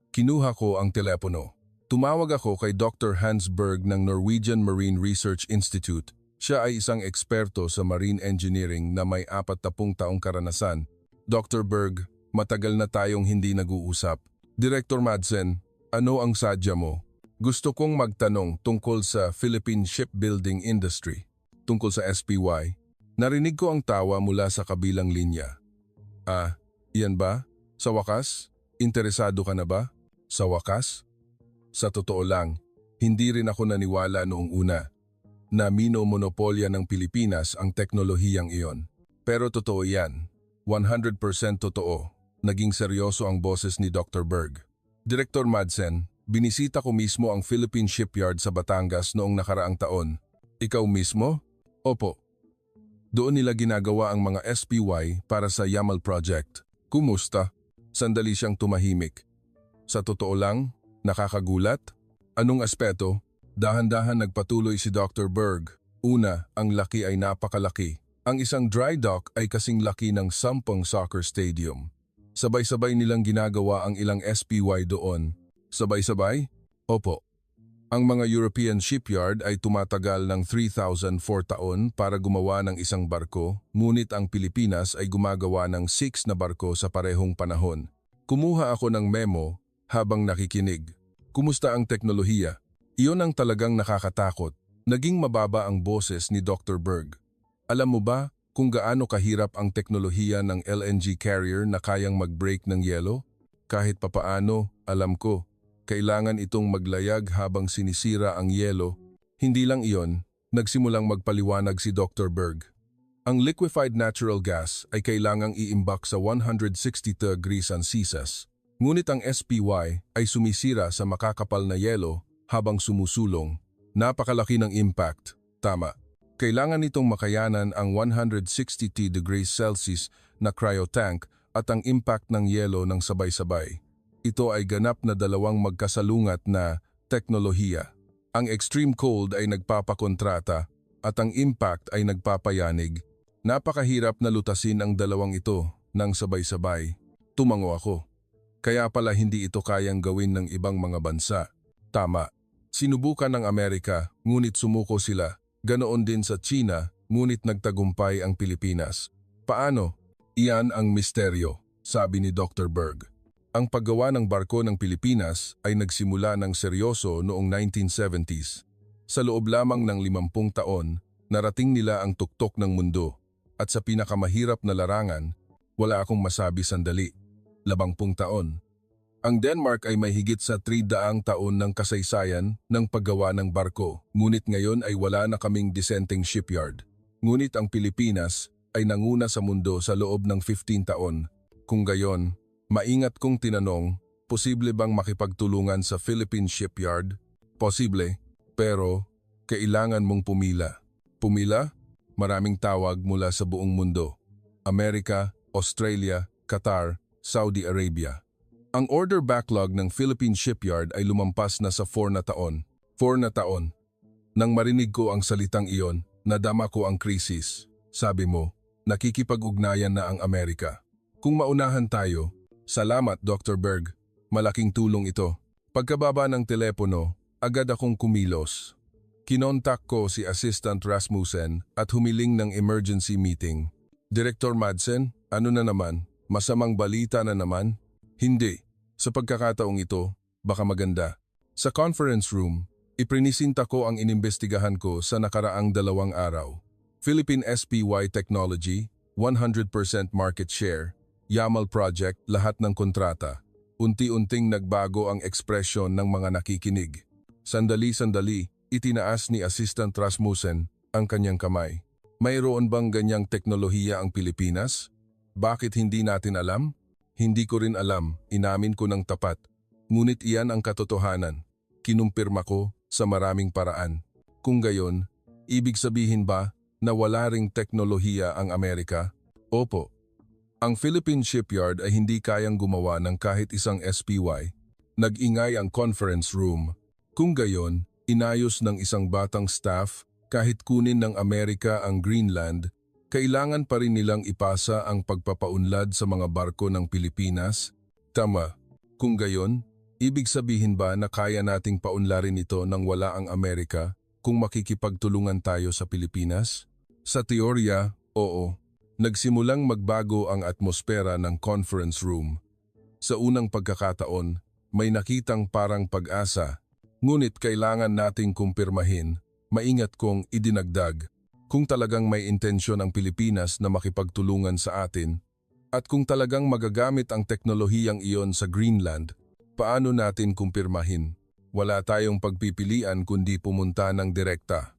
A: Kinuha ko ang telepono. Tumawag ako kay Dr. Hans Berg ng Norwegian Marine Research Institute. Siya ay isang eksperto sa marine engineering na may 40 taong karanasan. Dr. Berg, matagal na tayong hindi nag-uusap. Director Madsen, ano ang sadya mo? Gusto kong magtanong tungkol sa Philippine shipbuilding industry. Tungkol sa SPY. Narinig ko ang tawa mula sa kabilang linya. Ah, iyan ba? Sa wakas? Interesado ka na ba? Sa wakas? Sa totoo lang, hindi rin ako naniwala noong una na minomonopolya ng Pilipinas ang teknolohiyang iyon. Pero totoo yan. 100% totoo. Naging seryoso ang boses ni Dr. Berg. Director Madsen, binisita ko mismo ang Philippine Shipyard sa Batangas noong nakaraang taon. Ikaw mismo? Opo. Doon nila ginagawa ang mga SPY para sa Yamal Project. Kumusta? Sandali siyang tumahimik. Sa totoo lang, nakakagulat? Anong aspeto? Dahan-dahan nagpatuloy si Dr. Berg. Una, ang laki ay napakalaki. Ang isang dry dock ay kasing laki ng 10 soccer stadium. Sabay-sabay nilang ginagawa ang ilang SPY doon. Sabay-sabay? Opo. Ang mga European shipyard ay tumatagal ng 3,004 taon para gumawa ng isang barko, ngunit ang Pilipinas ay gumagawa ng 6 na barko sa parehong panahon. Kumuha ako ng memo habang nakikinig. Kumusta ang teknolohiya? Iyon ang talagang nakakatakot. Naging mababa ang boses ni Dr. Berg. Alam mo ba kung gaano kahirap ang teknolohiya ng LNG carrier na kayang mag-break ng yelo? Kahit papaano, alam ko. Kailangan itong maglayag habang sinisira ang yelo. Hindi lang iyon, nagsimulang magpaliwanag si Dr. Berg. Ang liquefied natural gas ay kailangang iimbak sa 160 degrees Celsius. Ngunit ang SPY ay sumisira sa makakapal na yelo habang sumusulong. Napakalaki ng impact. Tama. Kailangan itong makayanan ang 160 degrees Celsius na cryotank at ang impact ng yelo ng sabay-sabay. Ito ay ganap na dalawang magkasalungat na teknolohiya. Ang extreme cold ay nagpapakontrata at ang impact ay nagpapayanig. Napakahirap na lutasin ang dalawang ito nang sabay-sabay. Tumango ako. Kaya pala hindi ito kayang gawin ng ibang mga bansa. Tama. Sinubukan ng Amerika, ngunit sumuko sila. Ganoon din sa China, ngunit nagtagumpay ang Pilipinas. Paano? Iyan ang misteryo, sabi ni Dr. Berg. Ang paggawa ng barko ng Pilipinas ay nagsimula ng seryoso noong 1970s. Sa loob lamang ng 50 taon, narating nila ang tuktok ng mundo. At sa pinakamahirap na larangan, wala akong masabi sandali. 80 taon. Ang Denmark ay may higit sa 300 taon ng kasaysayan ng paggawa ng barko, ngunit ngayon ay wala na kaming disenteng shipyard. Ngunit ang Pilipinas ay nanguna sa mundo sa loob ng 15 taon. Kung gayon, maingat kong tinanong, posible bang makipagtulungan sa Philippine Shipyard? Posible, pero kailangan mong pumila. Pumila? Maraming tawag mula sa buong mundo. Amerika, Australia, Qatar, Saudi Arabia. Ang order backlog ng Philippine Shipyard ay lumampas na sa 4 na taon. 4 na taon. Nang marinig ko ang salitang iyon, nadama ko ang krisis. Sabi mo, nakikipag-ugnayan na ang Amerika. Kung maunahan tayo, salamat Dr. Berg, malaking tulong ito. Pagkababa ng telepono, agad akong kumilos. Kinontak ko si Assistant Rasmussen at humiling ng emergency meeting. Director Madsen, ano na naman? Masamang balita na naman? Hindi. Sa pagkakataong ito, baka maganda. Sa conference room, iprinisinta ko ang inimbestigahan ko sa nakaraang 2 araw. Philippine SPY Technology, 100% market share, Yamal Project, lahat ng kontrata. Unti-unting nagbago ang ekspresyon ng mga nakikinig. Sandali-sandali, itinaas ni Assistant Rasmussen ang kanyang kamay. Mayroon bang ganyang teknolohiya ang Pilipinas? Bakit hindi natin alam? Hindi ko rin alam, inamin ko ng tapat. Ngunit iyan ang katotohanan. Kinumpirma ko sa maraming paraan. Kung gayon, ibig sabihin ba na wala ring teknolohiya ang Amerika? Opo. Ang Philippine Shipyard ay hindi kayang gumawa ng kahit isang SPY. Nag-ingay ang conference room. Kung gayon, inayos ng isang batang staff kahit kunin ng Amerika ang Greenland, kailangan pa rin nilang ipasa ang pagpapaunlad sa mga barko ng Pilipinas? Tama. Kung gayon, ibig sabihin ba na kaya nating paunlarin ito nang wala ang Amerika kung makikipagtulungan tayo sa Pilipinas? Sa teorya, oo. Nagsimulang magbago ang atmosfera ng conference room. Sa unang pagkakataon, may nakitang parang pag-asa. Ngunit kailangan nating kumpirmahin, maingat kong idinagdag. Kung talagang may intensyon ang Pilipinas na makipagtulungan sa atin, at kung talagang magagamit ang teknolohiyang iyon sa Greenland, paano natin kumpirmahin? Wala tayong pagpipilian kundi pumunta ng direkta.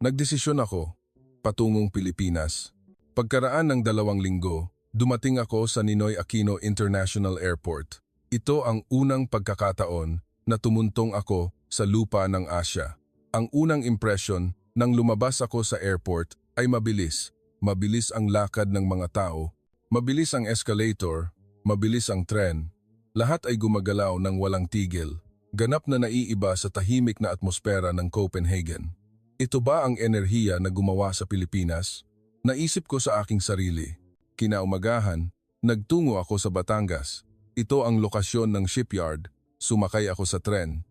A: Nagdesisyon ako, patungong Pilipinas. Pagkaraan ng 2 linggo, dumating ako sa Ninoy Aquino International Airport. Ito ang unang pagkakataon na tumuntong ako sa lupa ng Asya. Ang unang impression, nang lumabas ako sa airport, ay mabilis. Mabilis ang lakad ng mga tao. Mabilis ang escalator. Mabilis ang tren. Lahat ay gumagalaw ng walang tigil. Ganap na naiiba sa tahimik na atmosfera ng Copenhagen. Ito ba ang enerhiya na gumawa sa Pilipinas? Naisip ko sa aking sarili. Kinaumagahan, nagtungo ako sa Batangas. Ito ang lokasyon ng shipyard. Sumakay ako sa tren.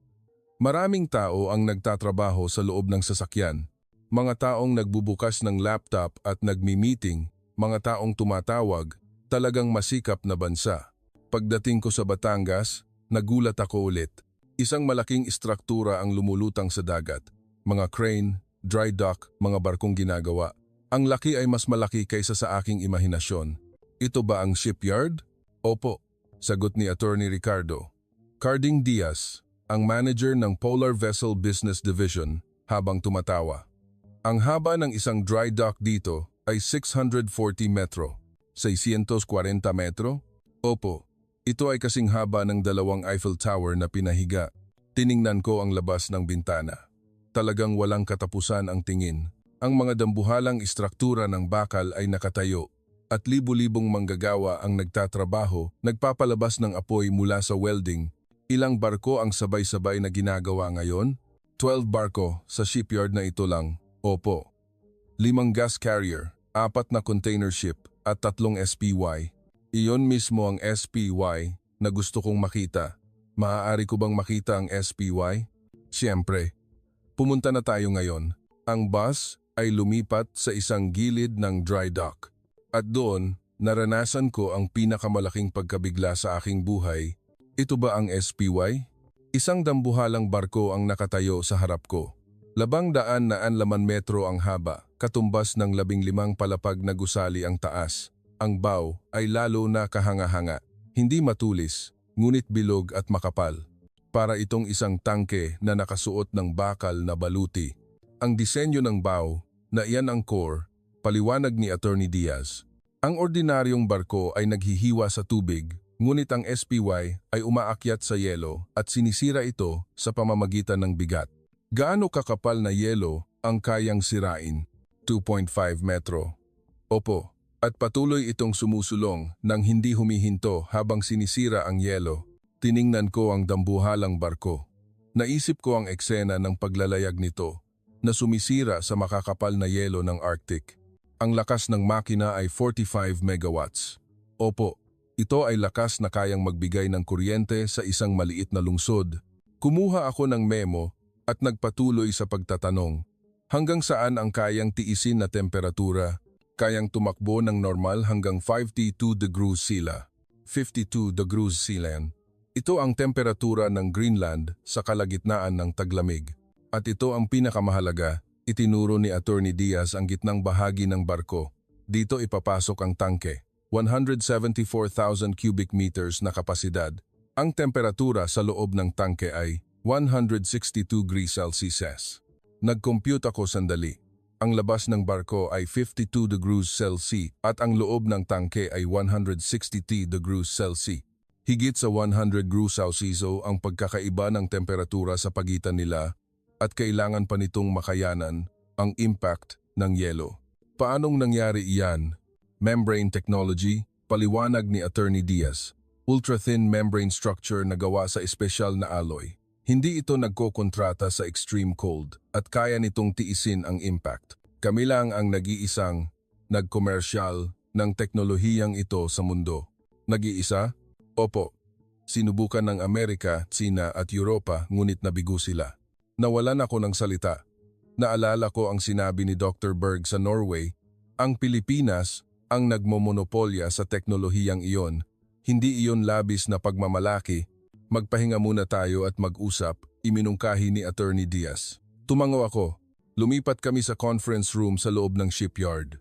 A: Maraming tao ang nagtatrabaho sa loob ng sasakyan. Mga taong nagbubukas ng laptop at nagmi-meeting, mga taong tumatawag, talagang masikap na bansa. Pagdating ko sa Batangas, nagulat ako ulit. Isang malaking istruktura ang lumulutang sa dagat. Mga crane, dry dock, mga barkong ginagawa. Ang laki ay mas malaki kaysa sa aking imahinasyon. Ito ba ang shipyard? Opo, sagot ni Attorney Ricardo. Carding Diaz, ang manager ng Polar Vessel Business Division, habang tumatawa. Ang haba ng isang dry dock dito ay 640 metro. 640 metro? Opo, ito ay kasing haba ng 2 Eiffel Tower na pinahiga. Tiningnan ko ang labas ng bintana. Talagang walang katapusan ang tingin. Ang mga dambuhalang istruktura ng bakal ay nakatayo at libu-libong manggagawa ang nagtatrabaho, nagpapalabas ng apoy mula sa welding. Ilang barko ang sabay-sabay na ginagawa ngayon? 12 barko sa shipyard na ito lang. Opo. 5 gas carrier, 4 na container ship at 3 SPY. Iyon mismo ang SPY na gusto kong makita. Maaari ko bang makita ang SPY? Siyempre. Pumunta na tayo ngayon. Ang bus ay lumipat sa isang gilid ng dry dock. At doon, naranasan ko ang pinakamalaking pagkabigla sa aking buhay. Ito ba ang SPY? Isang dambuhalang barko ang nakatayo sa harap ko. 200 na anlaman metro ang haba, katumbas ng 15 palapag na gusali ang taas. Ang bow ay lalo na kahanga-hanga. Hindi matulis, ngunit bilog at makapal. Para itong isang tangke na nakasuot ng bakal na baluti. Ang disenyo ng bow, na iyan ang core, paliwanag ni Attorney Diaz. Ang ordinaryong barko ay naghihiwa sa tubig, ngunit ang SPY ay umaakyat sa yelo at sinisira ito sa pamamagitan ng bigat. Gaano kakapal na yelo ang kayang sirain? 2.5 metro. Opo, at patuloy itong sumusulong nang hindi humihinto habang sinisira ang yelo. Tiningnan ko ang dambuhalang barko. Naisip ko ang eksena ng paglalayag nito na sumisira sa makakapal na yelo ng Arctic. Ang lakas ng makina ay 45 megawatts. Opo, ito ay lakas na kayang magbigay ng kuryente sa isang maliit na lungsod. Kumuha ako ng memo at nagpatuloy sa pagtatanong. Hanggang saan ang kayang tiisin na temperatura? Kayang tumakbo ng normal hanggang 52 degrees Celsius. 52 degrees Celsius. Ito ang temperatura ng Greenland sa kalagitnaan ng taglamig. At ito ang pinakamahalaga, itinuro ni Attorney Diaz ang gitnang bahagi ng barko. Dito ipapasok ang tangke, 174,000 cubic meters na kapasidad. Ang temperatura sa loob ng tangke ay 162 degrees Celsius. Nag-compute ako sandali. Ang labas ng barko ay 52 degrees Celsius at ang loob ng tangke ay 160 degrees Celsius. Higit sa 100 degrees Celsius ang pagkakaiba ng temperatura sa pagitan nila at kailangan pa nitong makayanan ang impact ng yelo. Paanong nangyari iyan? Membrane technology, paliwanag ni Attorney Diaz. Ultra-thin membrane structure na gawa sa espesyal na alloy. Hindi ito nagkokontrata sa extreme cold at kaya nitong tiisin ang impact. Kami lang ang nag-iisang nagkomersyal ng teknolohiyang ito sa mundo. Nag-iisa? Opo. Sinubukan ng Amerika, Tsina at Europa ngunit nabigo sila. Nawalan ako ng salita. Naalala ko ang sinabi ni Dr. Berg sa Norway, ang Pilipinas ang nagmomonopolya sa teknolohiyang iyon. Hindi iyon labis na pagmamalaki. Magpahinga muna tayo at mag-usap, iminungkahi ni Attorney Diaz. Tumango ako. Lumipat kami sa conference room sa loob ng shipyard.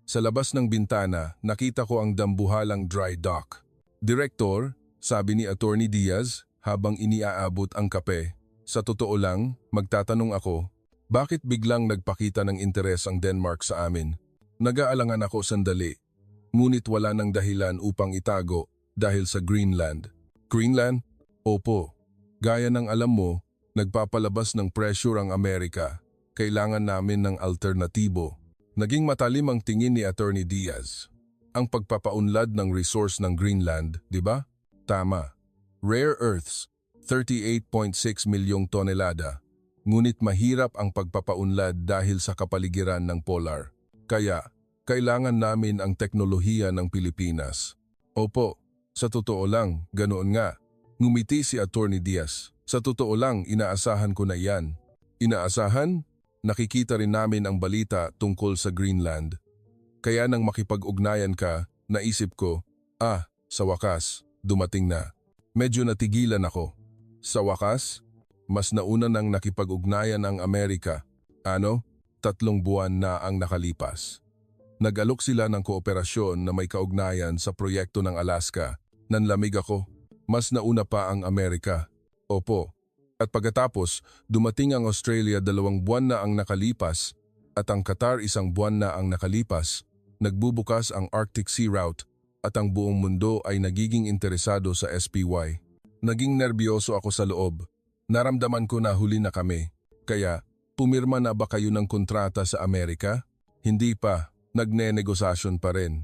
A: Sa labas ng bintana, nakita ko ang dambuhalang dry dock. Direktor, sabi ni Attorney Diaz habang iniaabot ang kape. Sa totoo lang, magtatanong ako, bakit biglang nagpakita ng interes ang Denmark sa amin? Nag-aalangan ako sandali, ngunit wala ng dahilan upang itago dahil sa Greenland. Greenland? Opo. Gaya ng alam mo, nagpapalabas ng pressure ang Amerika. Kailangan namin ng alternatibo. Naging matalim ang tingin ni Attorney Diaz. Ang pagpapaunlad ng resource ng Greenland, di ba? Tama. Rare earths, 38.6 milyong tonelada. Ngunit mahirap ang pagpapaunlad dahil sa kapaligiran ng polar. Kaya, kailangan namin ang teknolohiya ng Pilipinas. Opo, sa totoo lang, ganoon nga. Ngumiti si Attorney Diaz. Sa totoo lang, inaasahan ko na yan. Inaasahan? Nakikita rin namin ang balita tungkol sa Greenland. Kaya nang makipag-ugnayan ka, naisip ko, sa wakas, dumating na. Medyo natigilan ako. Sa wakas, mas nauna nang nakipag-ugnayan ang Amerika. 3 buwan na ang nakalipas. Nag-alok sila ng kooperasyon na may kaugnayan sa proyekto ng Alaska. Nanlamig ako. Mas nauna pa ang Amerika. Opo. At pagkatapos, dumating ang Australia 2 buwan na ang nakalipas at ang Qatar 1 buwan na ang nakalipas. Nagbubukas ang Arctic Sea Route at ang buong mundo ay nagiging interesado sa SPY. Naging nerbiyoso ako sa loob. Naramdaman ko na huli na kami. Kaya, pumirma na ba kayo ng kontrata sa Amerika? Hindi pa. Nagne-negosasyon pa rin.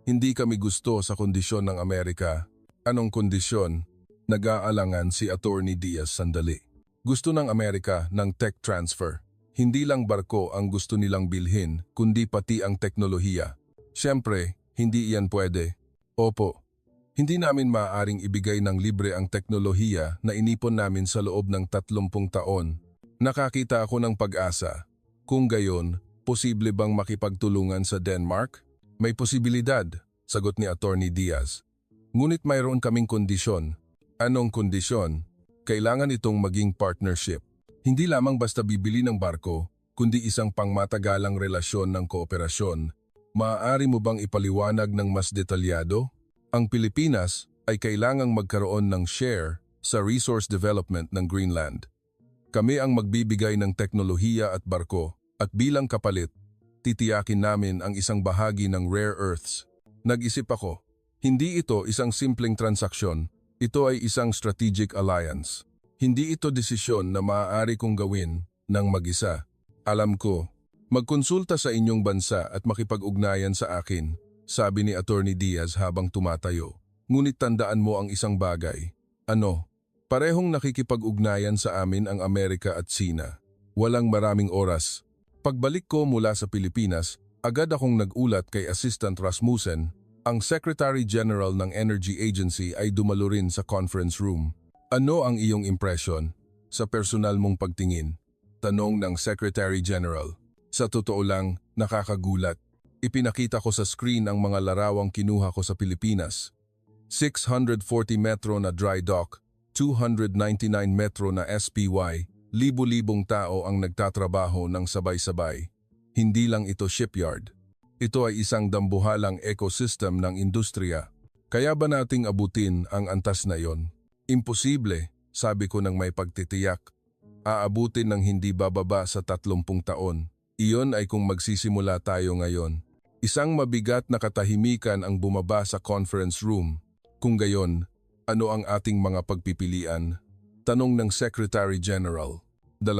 A: Hindi kami gusto sa kondisyon ng Amerika. Anong kondisyon? Nag-aalangan si Attorney Diaz sandali. Gusto ng Amerika ng tech transfer. Hindi lang barko ang gusto nilang bilhin, kundi pati ang teknolohiya. Siyempre, hindi iyan pwede. Opo. Hindi namin maaaring ibigay ng libre ang teknolohiya na inipon namin sa loob ng 30 taon. Nakakita ako ng pag-asa. Kung gayon, posible bang makipagtulungan sa Denmark? May posibilidad, sagot ni Attorney Diaz. Ngunit mayroon kaming kondisyon. Anong kondisyon? Kailangan itong maging partnership. Hindi lamang basta bibili ng barko, kundi isang pangmatagalang relasyon ng kooperasyon. Maaari mo bang ipaliwanag ng mas detalyado? Ang Pilipinas ay kailangang magkaroon ng share sa resource development ng Greenland. Kami ang magbibigay ng teknolohiya at barko at bilang kapalit, titiyakin namin ang isang bahagi ng rare earths. Nag-isip ako, hindi ito isang simpleng transaksyon, ito ay isang strategic alliance. Hindi ito desisyon na maaari kong gawin ng mag-isa. Alam ko, magkonsulta sa inyong bansa at makipag-ugnayan sa akin, sabi ni Attorney Diaz habang tumatayo. Ngunit tandaan mo ang isang bagay. Ano? Parehong nakikipag-ugnayan sa amin ang Amerika at Sina. Walang maraming oras. Pagbalik ko mula sa Pilipinas, agad akong nag-ulat kay Assistant Rasmussen. Ang Secretary General ng Energy Agency ay dumalo rin sa conference room. Ano ang iyong impression sa personal mong pagtingin? Tanong ng Secretary General. Sa totoo lang, nakakagulat. Ipinakita ko sa screen ang mga larawang kinuha ko sa Pilipinas. 640 metro na dry dock, 299 metro na SPY, libu-libong tao ang nagtatrabaho ng sabay-sabay. Hindi lang ito shipyard. Ito ay isang dambuhalang ecosystem ng industriya. Kaya ba nating abutin ang antas na iyon? Imposible, sabi ko ng may pagtitiyak. Aabutin ng hindi bababa sa 30 taon. Iyon ay kung magsisimula tayo ngayon. Isang mabigat na katahimikan ang bumaba sa conference room. Kung gayon, ano ang ating mga pagpipilian? Tanong ng Secretary General. 2,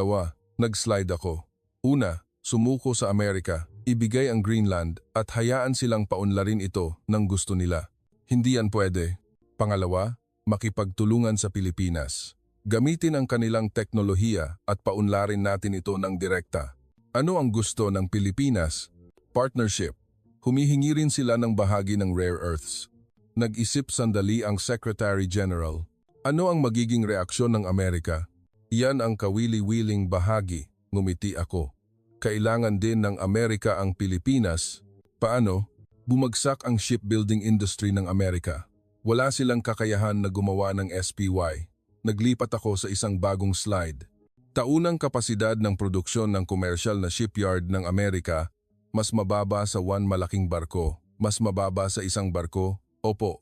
A: nag-slide ako. Una, sumuko sa Amerika, ibigay ang Greenland at hayaan silang paunlarin ito ng gusto nila. Hindi yan pwede. Pangalawa, makipagtulungan sa Pilipinas. Gamitin ang kanilang teknolohiya at paunlarin natin ito ng direkta. Ano ang gusto ng Pilipinas? Partnership. Humihingi rin sila ng bahagi ng rare earths. Nag-isip sandali ang Secretary General. Ano ang magiging reaksyon ng Amerika? Iyan ang kawili-wiling bahagi, ngumiti ako. Kailangan din ng Amerika ang Pilipinas. Paano? Bumagsak ang shipbuilding industry ng Amerika. Wala silang kakayahan na gumawa ng SPY. Naglipat ako sa isang bagong slide. Taunang kapasidad ng produksyon ng komersyal na shipyard ng Amerika, mas mababa sa malaking barko. Mas mababa sa isang barko? Opo.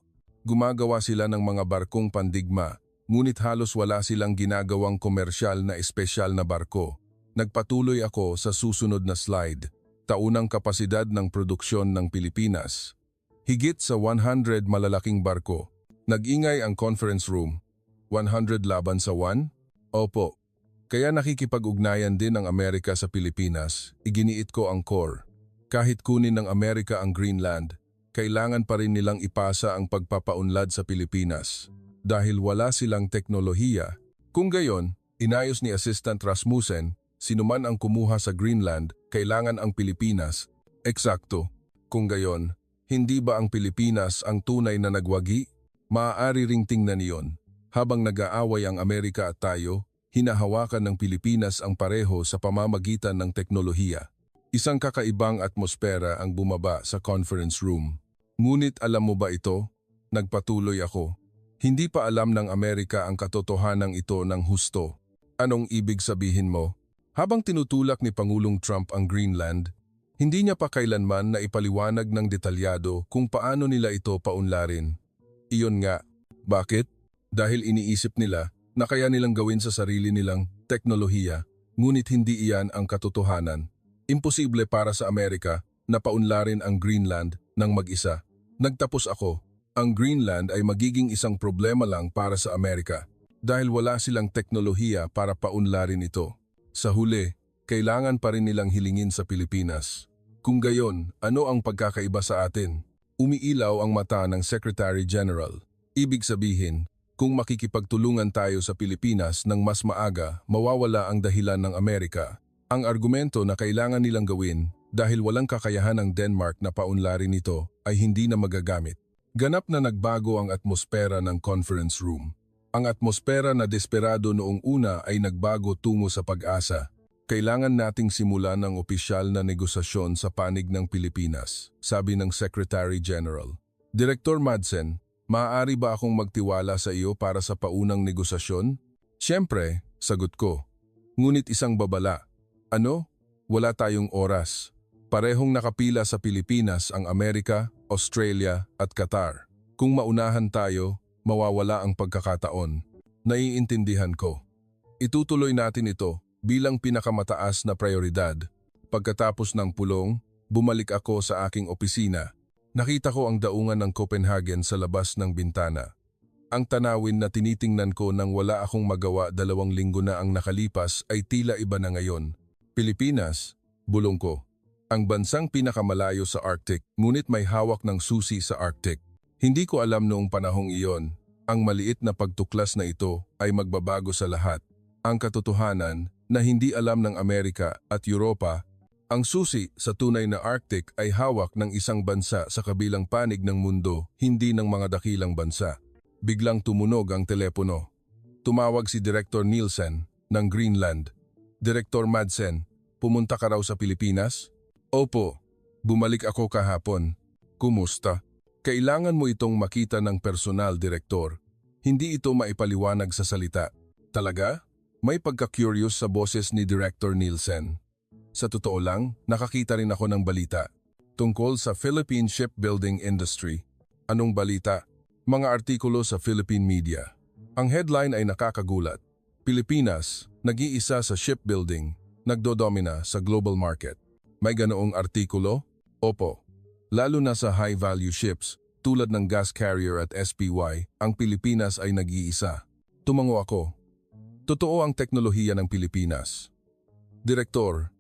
A: Gumagawa sila ng mga barkong pandigma, ngunit halos wala silang ginagawang komersyal na espesyal na barko. Nagpatuloy ako sa susunod na slide. Taunang kapasidad ng produksyon ng Pilipinas. Higit sa 100 malalaking barko. Nag-ingay ang conference room. 100 laban sa 1? Opo. Kaya nakikipag-ugnayan din ang Amerika sa Pilipinas. Iginiit ko ang core. Kahit kunin ng Amerika ang Greenland, kailangan pa rin nilang ipasa ang pagpapaunlad sa Pilipinas. Dahil wala silang teknolohiya. Kung gayon, inayos ni Assistant Rasmussen, sinuman ang kumuha sa Greenland, kailangan ang Pilipinas. Eksakto. Kung gayon, hindi ba ang Pilipinas ang tunay na nagwagi? Maaari ring tingnan iyon. Habang nag-aaway ang Amerika at tayo, hinahawakan ng Pilipinas ang pareho sa pamamagitan ng teknolohiya. Isang kakaibang atmosfera ang bumaba sa conference room. Ngunit alam mo ba ito? Nagpatuloy ako. Hindi pa alam ng Amerika ang katotohanan ito ng husto. Anong ibig sabihin mo? Habang tinutulak ni Pangulong Trump ang Greenland, hindi niya pa kailanman na ipaliwanag ng detalyado kung paano nila ito paunlarin. Iyon nga. Bakit? Dahil iniisip nila na kaya nilang gawin sa sarili nilang teknolohiya, ngunit hindi iyan ang katotohanan. Imposible para sa Amerika na paunlarin ang Greenland ng mag-isa. Nagtapos ako, ang Greenland ay magiging isang problema lang para sa Amerika dahil wala silang teknolohiya para paunlarin ito. Sa huli, kailangan pa rin nilang hilingin sa Pilipinas. Kung gayon, ano ang pagkakaiba sa atin? Umiilaw ang mata ng Secretary General. Ibig sabihin, kung makikipagtulungan tayo sa Pilipinas ng mas maaga, mawawala ang dahilan ng Amerika. Ang argumento na kailangan nilang gawin dahil walang kakayahan ng Denmark na paunlarin ito ay hindi na magagamit. Ganap na nagbago ang atmosfera ng conference room. Ang atmosfera na desperado noong una ay nagbago tungo sa pag-asa. Kailangan nating simulan ang opisyal na negosasyon sa panig ng Pilipinas, sabi ng Secretary General. Direktor Madsen, maaari ba akong magtiwala sa iyo para sa paunang negosasyon? Siyempre, sagot ko. Ngunit isang babala. Ano? Wala tayong oras. Parehong nakapila sa Pilipinas ang Amerika, Australia at Qatar. Kung maunahan tayo, mawawala ang pagkakataon. Naiintindihan ko. Itutuloy natin ito bilang pinakamataas na prioridad. Pagkatapos ng pulong, bumalik ako sa aking opisina. Nakita ko ang daungan ng Copenhagen sa labas ng bintana. Ang tanawin na tinitingnan ko nang wala akong magawa 2 linggo na ang nakalipas ay tila iba na ngayon. Pilipinas, bulong ko. Ang bansang pinakamalayo sa Arctic, ngunit may hawak ng susi sa Arctic. Hindi ko alam noong panahong iyon, ang maliit na pagtuklas na ito ay magbabago sa lahat. Ang katotohanan na hindi alam ng Amerika at Europa, ang susi sa tunay na Arctic ay hawak ng isang bansa sa kabilang panig ng mundo, hindi ng mga dakilang bansa. Biglang tumunog ang telepono. Tumawag si Director Nielsen ng Greenland. Director Madsen, pumunta ka raw sa Pilipinas? Opo, bumalik ako kahapon. Kumusta? Kailangan mo itong makita ng personal, Direktor. Hindi ito maipaliwanag sa salita. Talaga? May pagka-curious sa boses ni Director Nielsen. Sa totoo lang, nakakita rin ako ng balita. Tungkol sa Philippine shipbuilding industry. Anong balita? Mga artikulo sa Philippine media. Ang headline ay nakakagulat. Pilipinas, nag-iisa sa shipbuilding, nagdodomina sa global market. May ganoong artikulo? Opo. Lalo na sa high-value ships, tulad ng gas carrier at SPY, ang Pilipinas ay nag-iisa. Tumango ako. Totoo ang teknolohiya ng Pilipinas. Direktor,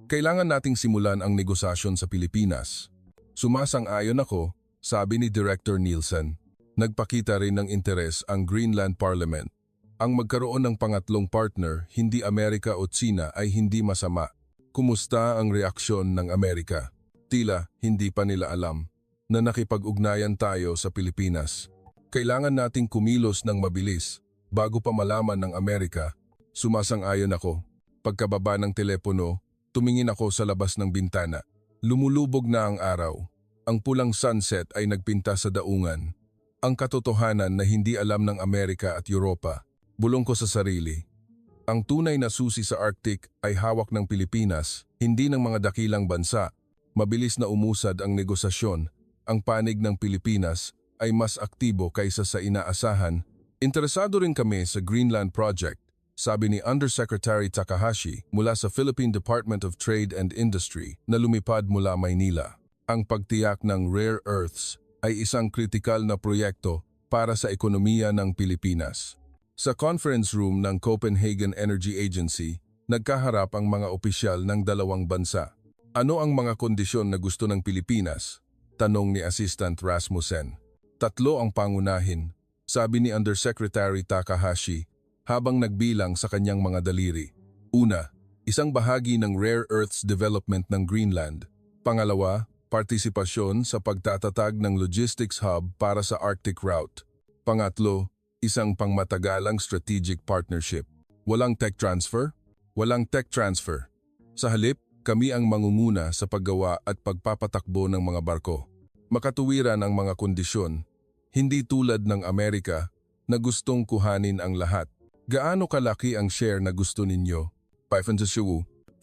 A: kailangan nating simulan ang negosasyon sa Pilipinas. Sumasang-ayon ako, sabi ni Director Nielsen. Nagpakita rin ng interes ang Greenland Parliament. Ang magkaroon ng pangatlong partner, hindi Amerika o Tsina, ay hindi masama. Kumusta ang reaksyon ng Amerika? Tila hindi pa nila alam na nakipag-ugnayan tayo sa Pilipinas. Kailangan nating kumilos ng mabilis bago pa malaman ng Amerika. Sumasang-ayon ako. Pagkababa ng telepono, tumingin ako sa labas ng bintana. Lumulubog na ang araw. Ang pulang sunset ay nagpinta sa daungan. Ang katotohanan na hindi alam ng Amerika at Europa. Bulong ko sa sarili. Ang tunay na susi sa Arctic ay hawak ng Pilipinas, hindi ng mga dakilang bansa. Mabilis na umusad ang negosasyon. Ang panig ng Pilipinas ay mas aktibo kaysa sa inaasahan. Interesado rin kami sa Greenland Project, sabi ni Undersecretary Takahashi mula sa Philippine Department of Trade and Industry na lumipad mula Maynila. Ang pagtiyak ng rare earths ay isang kritikal na proyekto para sa ekonomiya ng Pilipinas. Sa conference room ng Copenhagen Energy Agency, nagkaharap ang mga opisyal ng 2 bansa. Ano ang mga kondisyon na gusto ng Pilipinas? Tanong ni Assistant Rasmussen. 3 ang pangunahin, sabi ni Undersecretary Takahashi habang nagbilang sa kanyang mga daliri. Una, isang bahagi ng rare earths development ng Greenland. Pangalawa, partisipasyon sa pagtatatag ng logistics hub para sa Arctic route. Pangatlo, isang pangmatagalang strategic partnership. Walang tech transfer? Walang tech transfer. Sa halip, kami ang mangunguna sa paggawa at pagpapatakbo ng mga barko. Makatuwiran ang mga kondisyon, hindi tulad ng Amerika na gustong kuhanin ang lahat. Gaano kalaki ang share na gusto ninyo? 15%?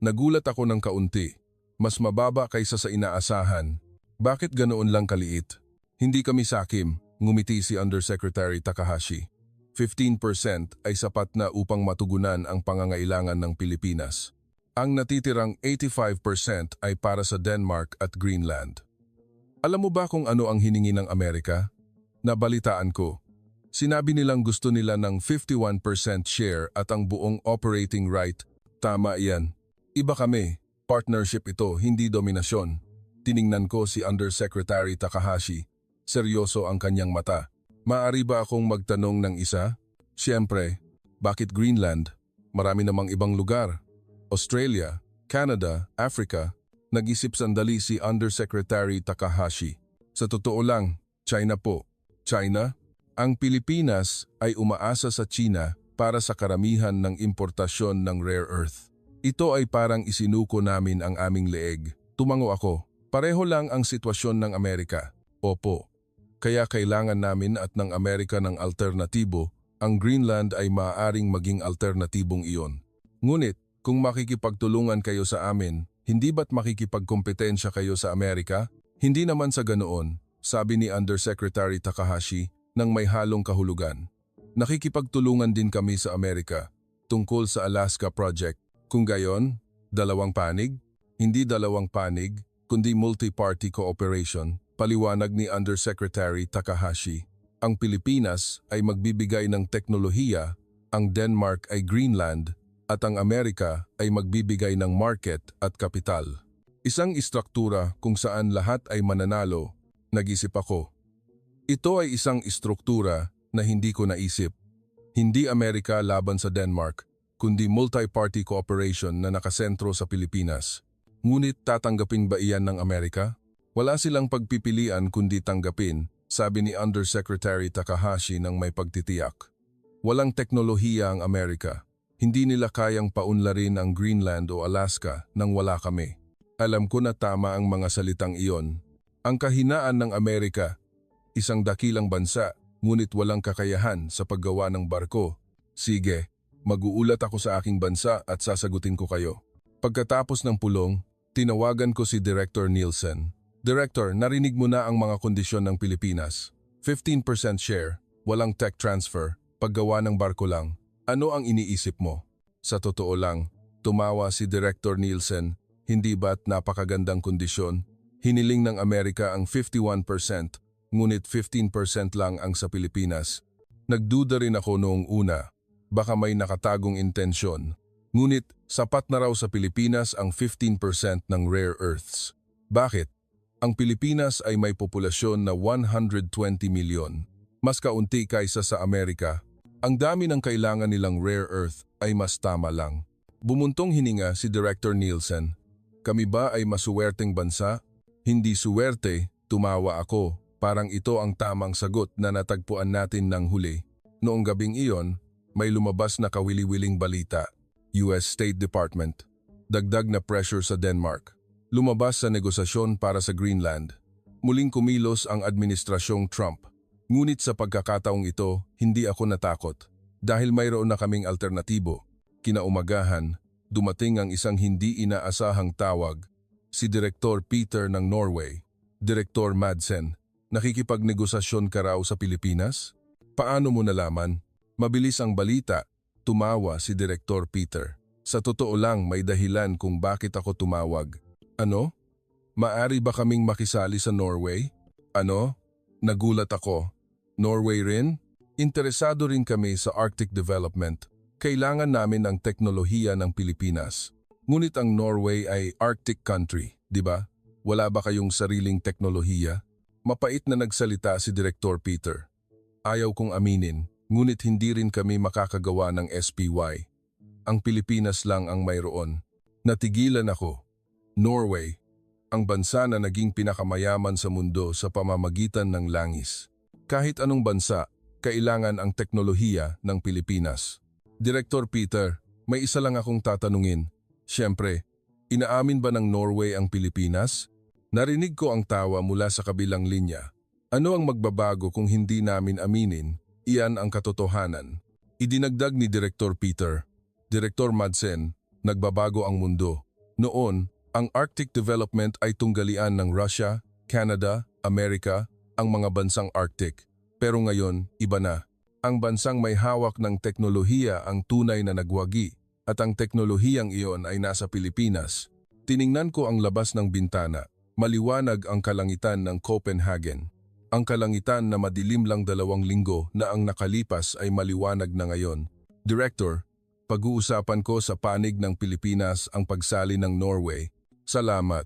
A: Nagulat ako ng kaunti. Mas mababa kaysa sa inaasahan. Bakit ganoon lang kaliit? Hindi kami sakim. Ngumiti si Undersecretary Takahashi. 15% ay sapat na upang matugunan ang pangangailangan ng Pilipinas. Ang natitirang 85% ay para sa Denmark at Greenland. Alam mo ba kung ano ang hiningi ng Amerika? Nabalitaan ko. Sinabi nilang gusto nila ng 51% share at ang buong operating right. Tama iyan. Iba kami. Partnership ito, hindi dominasyon. Tiningnan ko si Undersecretary Takahashi. Seryoso ang kanyang mata. Maaari ba akong magtanong ng isa? Siyempre, bakit Greenland? Marami namang ibang lugar. Australia, Canada, Africa. Nag-isip sandali si Undersecretary Takahashi. Sa totoo lang, China po. China? Ang Pilipinas ay umaasa sa China para sa karamihan ng importasyon ng rare earth. Ito ay parang isinuko namin ang aming leeg. Tumango ako. Pareho lang ang sitwasyon ng Amerika. Opo. Kaya kailangan namin at ng Amerika ng alternatibo. Ang Greenland ay maaaring maging alternatibong iyon. Ngunit, kung makikipagtulungan kayo sa amin, hindi ba't makikipagkompetensya kayo sa Amerika? Hindi naman sa ganoon, sabi ni Undersecretary Takahashi nang may halong kahulugan. Nakikipagtulungan din kami sa Amerika tungkol sa Alaska Project. Kung gayon, dalawang panig? Hindi dalawang panig, kundi multi-party cooperation, paliwanag ni Undersecretary Takahashi. Ang Pilipinas ay magbibigay ng teknolohiya, ang Denmark ay Greenland, at ang Amerika ay magbibigay ng market at kapital. Isang istruktura kung saan lahat ay mananalo, nag-isip ako. Ito ay isang istruktura na hindi ko naisip. Hindi Amerika laban sa Denmark, kundi multi-party cooperation na nakasentro sa Pilipinas. Ngunit tatanggapin ba iyan ng Amerika? Wala silang pagpipilian kundi tanggapin, sabi ni Undersecretary Takahashi nang may pagtitiyak. Walang teknolohiya ang Amerika. Hindi nila kayang paunlarin ang Greenland o Alaska nang wala kami. Alam ko na tama ang mga salitang iyon. Ang kahinaan ng Amerika, isang dakilang bansa, ngunit walang kakayahan sa paggawa ng barko. Sige, mag-uulat ako sa aking bansa at sasagutin ko kayo. Pagkatapos ng pulong, tinawagan ko si Director Nielsen. Director, narinig mo na ang mga kondisyon ng Pilipinas. 15% share, walang tech transfer, paggawa ng barko lang. Ano ang iniisip mo? Sa totoo lang, tumawa si Director Nielsen, hindi ba't napakagandang kondisyon? Hiniling ng Amerika ang 51%, ngunit 15% lang ang sa Pilipinas. Nagduda rin ako noong una. Baka may nakatagong intensyon. Ngunit sapat na raw sa Pilipinas ang 15% ng rare earths. Bakit? Ang Pilipinas ay may populasyon na 120 milyon. Mas kaunti kaysa sa Amerika. Ang dami ng kailangan nilang rare earth ay mas tama lang. Bumuntong hininga si Director Nielsen. Kami ba ay masuwerteng bansa? Hindi suwerte, tumawa ako. Parang ito ang tamang sagot na natagpuan natin ng huli. Noong gabing iyon, may lumabas na kawili-wiling balita. US State Department. Dagdag na pressure sa Denmark. Lumabas sa negosasyon para sa Greenland. Muling kumilos ang administrasyong Trump. Ngunit sa pagkakataong ito, hindi ako natakot. Dahil mayroon na kaming alternatibo. Kinaumagahan, dumating ang isang hindi inaasahang tawag. Si Direktor Peter ng Norway. Direktor Madsen. Nakikipagnegosasyon ka raw sa Pilipinas? Paano mo nalaman? Mabilis ang balita, tumawa si Direktor Peter. Sa totoo lang may dahilan kung bakit ako tumawag. Ano? Maari ba kaming makisali sa Norway? Ano? Nagulat ako. Norway rin? Interesado rin kami sa Arctic development. Kailangan namin ang teknolohiya ng Pilipinas. Ngunit ang Norway ay Arctic country, di ba? Wala ba kayong sariling teknolohiya? Mapait na nagsalita si Direktor Peter. Ayaw kong aminin, ngunit hindi rin kami makakagawa ng SPY. Ang Pilipinas lang ang mayroon. Natigilan ako. Norway, ang bansa na naging pinakamayaman sa mundo sa pamamagitan ng langis. Kahit anong bansa, kailangan ang teknolohiya ng Pilipinas. Direktor Peter, may isa lang akong tatanungin. Siyempre, inaamin ba ng Norway ang Pilipinas? Narinig ko ang tawa mula sa kabilang linya. Ano ang magbabago kung hindi namin aminin? Iyan ang katotohanan. Idinagdag ni Direktor Peter. Direktor Madsen, nagbabago ang mundo. Noon, ang Arctic development ay tunggalian ng Russia, Canada, Amerika, ang mga bansang Arctic. Pero ngayon, iba na. Ang bansang may hawak ng teknolohiya ang tunay na nagwagi at ang teknolohiyang iyon ay nasa Pilipinas. Tiningnan ko ang labas ng bintana. Maliwanag ang kalangitan ng Copenhagen. Ang kalangitan na madilim lang 2 linggo na ang nakalipas ay maliwanag na ngayon. Director, pag-uusapan ko sa panig ng Pilipinas ang pagsali ng Norway. Salamat.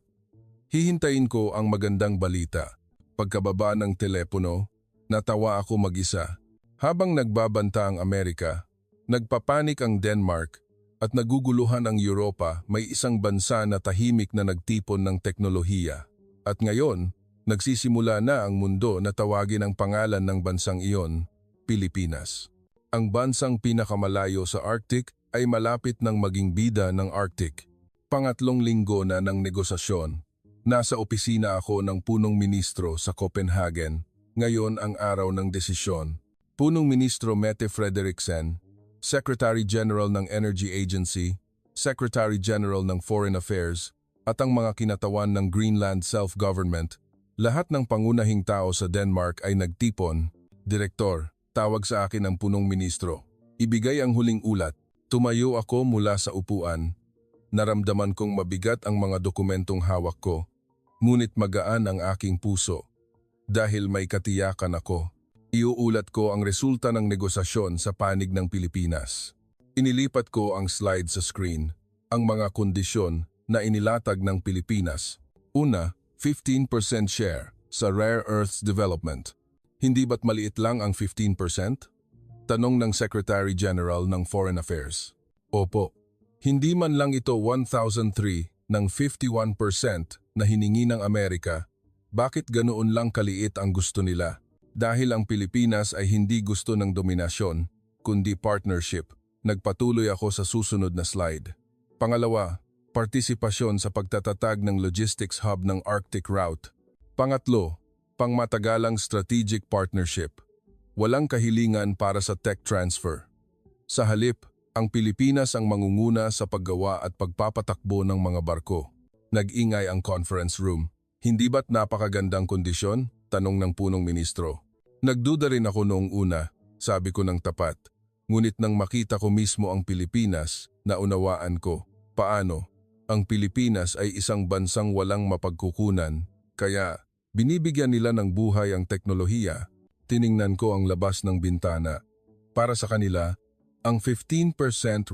A: Hihintayin ko ang magandang balita. Pagkababa ng telepono, natawa ako mag-isa. Habang nagbabanta ang Amerika, nagpapanik ang Denmark at naguguluhan ang Europa, may isang bansa na tahimik na nagtipon ng teknolohiya. At ngayon, nagsisimula na ang mundo na tawagin ang pangalan ng bansang iyon, Pilipinas. Ang bansang pinakamalayo sa Arctic ay malapit ng maging bida ng Arctic. Pangatlong linggo na ng negosasyon. Nasa opisina ako ng punong ministro sa Copenhagen. Ngayon ang araw ng desisyon. Punong Ministro Mette Frederiksen, Secretary General ng Energy Agency, Secretary General ng Foreign Affairs, at ang mga kinatawan ng Greenland Self-Government, lahat ng pangunahing tao sa Denmark ay nagtipon. Direktor, tawag sa akin ang punong ministro. Ibigay ang huling ulat. Tumayo ako mula sa upuan. Naramdaman kong mabigat ang mga dokumentong hawak ko. Ngunit magaan ang aking puso. Dahil may katiyakan ako. Iuulat ko ang resulta ng negosasyon sa panig ng Pilipinas. Inilipat ko ang slide sa screen. Ang mga kondisyon na inilatag ng Pilipinas. Una, 15% share sa rare earths development. Hindi ba't maliit lang ang 15%? Tanong ng Secretary General ng Foreign Affairs. Opo. Hindi man lang ito 1,003 ng 51% na hiningi ng Amerika. Bakit ganoon lang kaliit ang gusto nila? Dahil ang Pilipinas ay hindi gusto ng dominasyon, kundi partnership. Nagpatuloy ako sa susunod na slide. Pangalawa, partisipasyon sa pagtatatag ng logistics hub ng Arctic Route. Pangatlo, pangmatagalang strategic partnership. Walang kahilingan para sa tech transfer. Sa halip, ang Pilipinas ang mangunguna sa paggawa at pagpapatakbo ng mga barko. Nag-ingay ang conference room. Hindi ba't napakagandang kondisyon? Tanong ng punong ministro. Nagduda rin ako noong una, sabi ko ng tapat. Ngunit nang makita ko mismo ang Pilipinas, naunawaan ko. Paano? Ang Pilipinas ay isang bansang walang mapagkukunan, kaya binibigyan nila ng buhay ang teknolohiya. Tiningnan ko ang labas ng bintana. Para sa kanila, ang 15%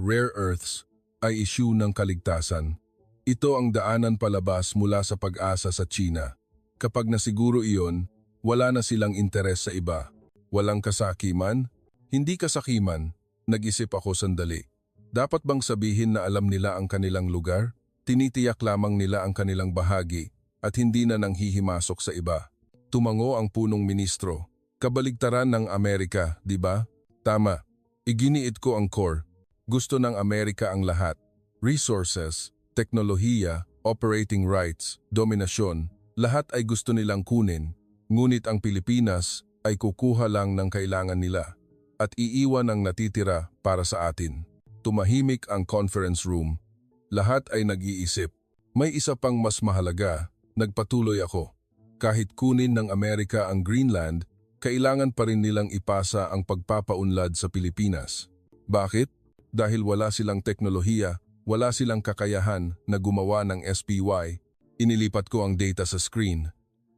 A: rare earths ay issue ng kaligtasan. Ito ang daanan palabas mula sa pag-asa sa China. Kapag nasiguro iyon, wala na silang interes sa iba. Walang kasakiman? Hindi kasakiman. Nag-isip ako sandali. Dapat bang sabihin na alam nila ang kanilang lugar? Tinitiyak lamang nila ang kanilang bahagi at hindi na nanghihimasok sa iba. Tumango ang punong ministro. Kabaligtaran ng Amerika, di ba? Tama. Iginiit ko ang core. Gusto ng Amerika ang lahat. Resources, teknolohiya, operating rights, dominasyon, lahat ay gusto nilang kunin. Ngunit ang Pilipinas ay kukuha lang ng kailangan nila at iiwan ang natitira para sa atin. Tumahimik ang conference room. Lahat ay nag-iisip. May isa pang mas mahalaga, nagpatuloy ako. Kahit kunin ng Amerika ang Greenland, kailangan pa rin nilang ipasa ang pagpapaunlad sa Pilipinas. Bakit? Dahil wala silang teknolohiya, wala silang kakayahan na gumawa ng SPY. Inilipat ko ang data sa screen.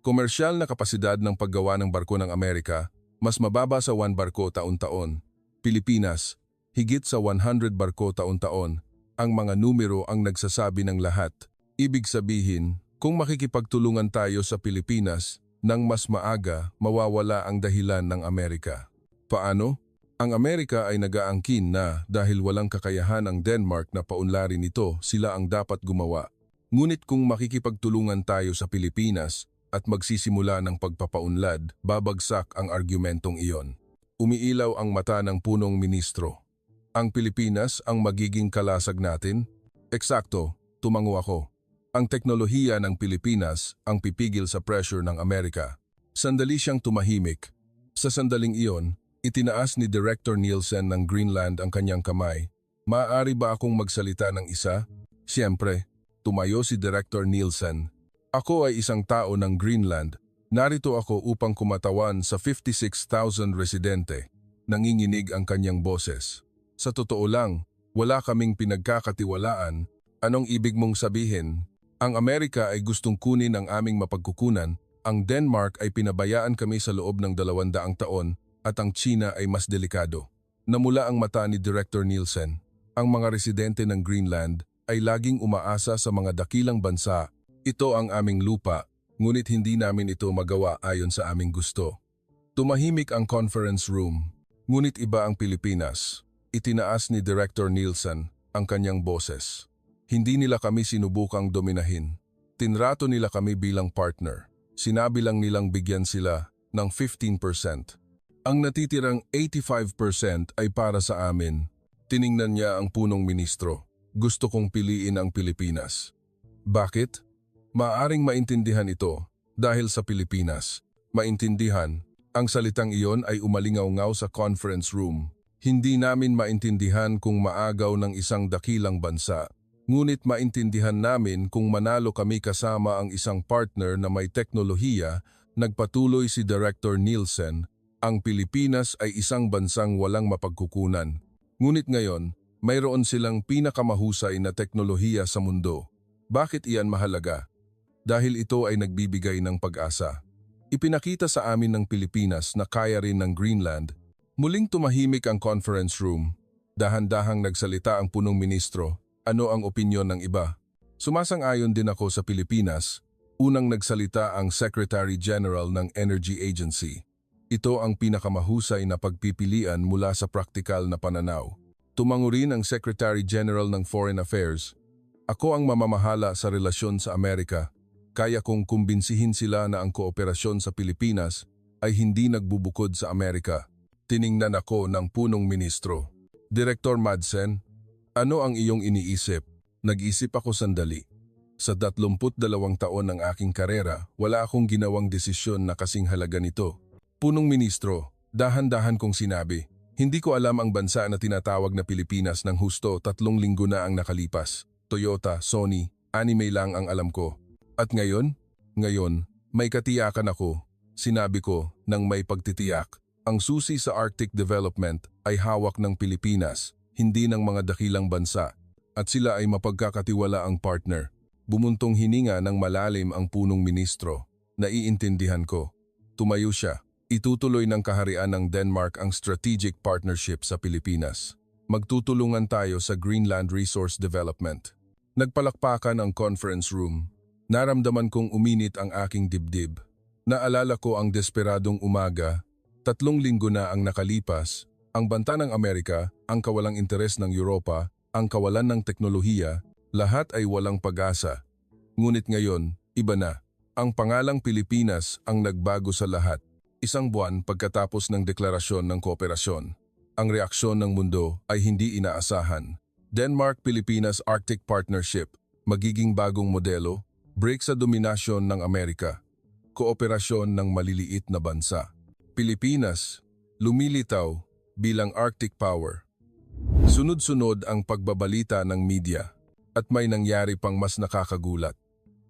A: Komersyal na kapasidad ng paggawa ng barko ng Amerika, mas mababa sa 1 barko taon-taon. Pilipinas, higit sa 100 barko taon-taon. Ang mga numero ang nagsasabi ng lahat. Ibig sabihin, kung makikipagtulungan tayo sa Pilipinas, nang mas maaga mawawala ang dahilan ng Amerika. Paano? Ang Amerika ay nag-aangkin na dahil walang kakayahan ang Denmark na paunlarin ito, sila ang dapat gumawa. Ngunit kung makikipagtulungan tayo sa Pilipinas at magsisimula ng pagpapaunlad, babagsak ang argumentong iyon. Umiilaw ang mata ng punong ministro. Ang Pilipinas ang magiging kalasag natin? Eksakto, tumango ako. Ang teknolohiya ng Pilipinas ang pipigil sa pressure ng Amerika. Sandali siyang tumahimik. Sa sandaling iyon, itinaas ni Director Nielsen ng Greenland ang kanyang kamay. Maaari ba akong magsalita ng isa? Siyempre, tumayo si Director Nielsen. Ako ay isang tao ng Greenland. Narito ako upang kumatawan sa 56,000 residente. Nanginginig ang kanyang boses. Sa totoo lang, wala kaming pinagkakatiwalaan. Anong ibig mong sabihin? Ang Amerika ay gustong kunin ang aming mapagkukunan, ang Denmark ay pinabayaan kami sa loob ng 200 taon, at ang China ay mas delikado. Namula ang mata ni Director Nielsen. Ang mga residente ng Greenland ay laging umaasa sa mga dakilang bansa. Ito ang aming lupa, ngunit hindi namin ito magawa ayon sa aming gusto. Tumahimik ang conference room, ngunit iba ang Pilipinas. Itinaas ni Director Nielsen ang kanyang boses. Hindi nila kami sinubukang dominahin. Tinrato nila kami bilang partner. Sinabi lang nilang bigyan sila ng 15%. Ang natitirang 85% ay para sa amin. Tiningnan niya ang punong ministro. Gusto kong piliin ang Pilipinas. Bakit? Maaring maintindihan ito dahil sa Pilipinas. Maintindihan, ang salitang iyon ay umalingaw-ngaw sa conference room. Hindi namin maintindihan kung maagaw ng isang dakilang bansa. Ngunit maintindihan namin kung manalo kami kasama ang isang partner na may teknolohiya, nagpatuloy si Director Nielsen. Ang Pilipinas ay isang bansang walang mapagkukunan. Ngunit ngayon, mayroon silang pinakamahusay na teknolohiya sa mundo. Bakit iyan mahalaga? Dahil ito ay nagbibigay ng pag-asa. Ipinakita sa amin ng Pilipinas na kaya rin ng Greenland. Muling tumahimik ang conference room. Dahan-dahang nagsalita ang punong ministro. Ano ang opinyon ng iba? Sumasang-ayon din ako sa Pilipinas. Unang nagsalita ang Secretary General ng Energy Agency. Ito ang pinakamahusay na pagpipilian mula sa praktikal na pananaw. Tumango rin ang Secretary General ng Foreign Affairs. Ako ang mamamahala sa relasyon sa Amerika. Kaya kong kumbinsihin sila na ang kooperasyon sa Pilipinas ay hindi nagbubukod sa Amerika. Tiningnan ako ng punong ministro. Director Madsen, ano ang iyong iniisip? Nag-isip ako sandali. Sa 32 taon ng aking karera, wala akong ginawang desisyon na kasing halaga nito. Punong ministro, dahan-dahan kong sinabi, hindi ko alam ang bansa na tinatawag na Pilipinas ng husto 3 linggo na ang nakalipas. Toyota, Sony, anime lang ang alam ko. At ngayon? Ngayon, may katiyakan ako. Sinabi ko nang may pagtitiyak. Ang susi sa Arctic development ay hawak ng Pilipinas, hindi ng mga dakilang bansa. At sila ay mapagkakatiwalaang partner. Bumuntong hininga ng malalim ang punong ministro. Naiintindihan ko. Tumayo siya. Itutuloy ng kaharian ng Denmark ang strategic partnership sa Pilipinas. Magtutulungan tayo sa Greenland Resource Development. Nagpalakpakan ang conference room. Naramdaman kong uminit ang aking dibdib. Naalala ko ang desperadong umaga. 3 linggo na ang nakalipas. Ang banta ng Amerika, ang kawalang interes ng Europa, ang kawalan ng teknolohiya, lahat ay walang pag-asa. Ngunit ngayon, iba na. Ang pangalang Pilipinas ang nagbago sa lahat. 1 buwan pagkatapos ng deklarasyon ng kooperasyon, ang reaksyon ng mundo ay hindi inaasahan. Denmark-Pilipinas Arctic Partnership, magiging bagong modelo, break sa dominasyon ng Amerika, kooperasyon ng maliliit na bansa. Pilipinas, lumilitaw bilang Arctic Power. Sunod-sunod ang pagbabalita ng media at may nangyari pang mas nakakagulat.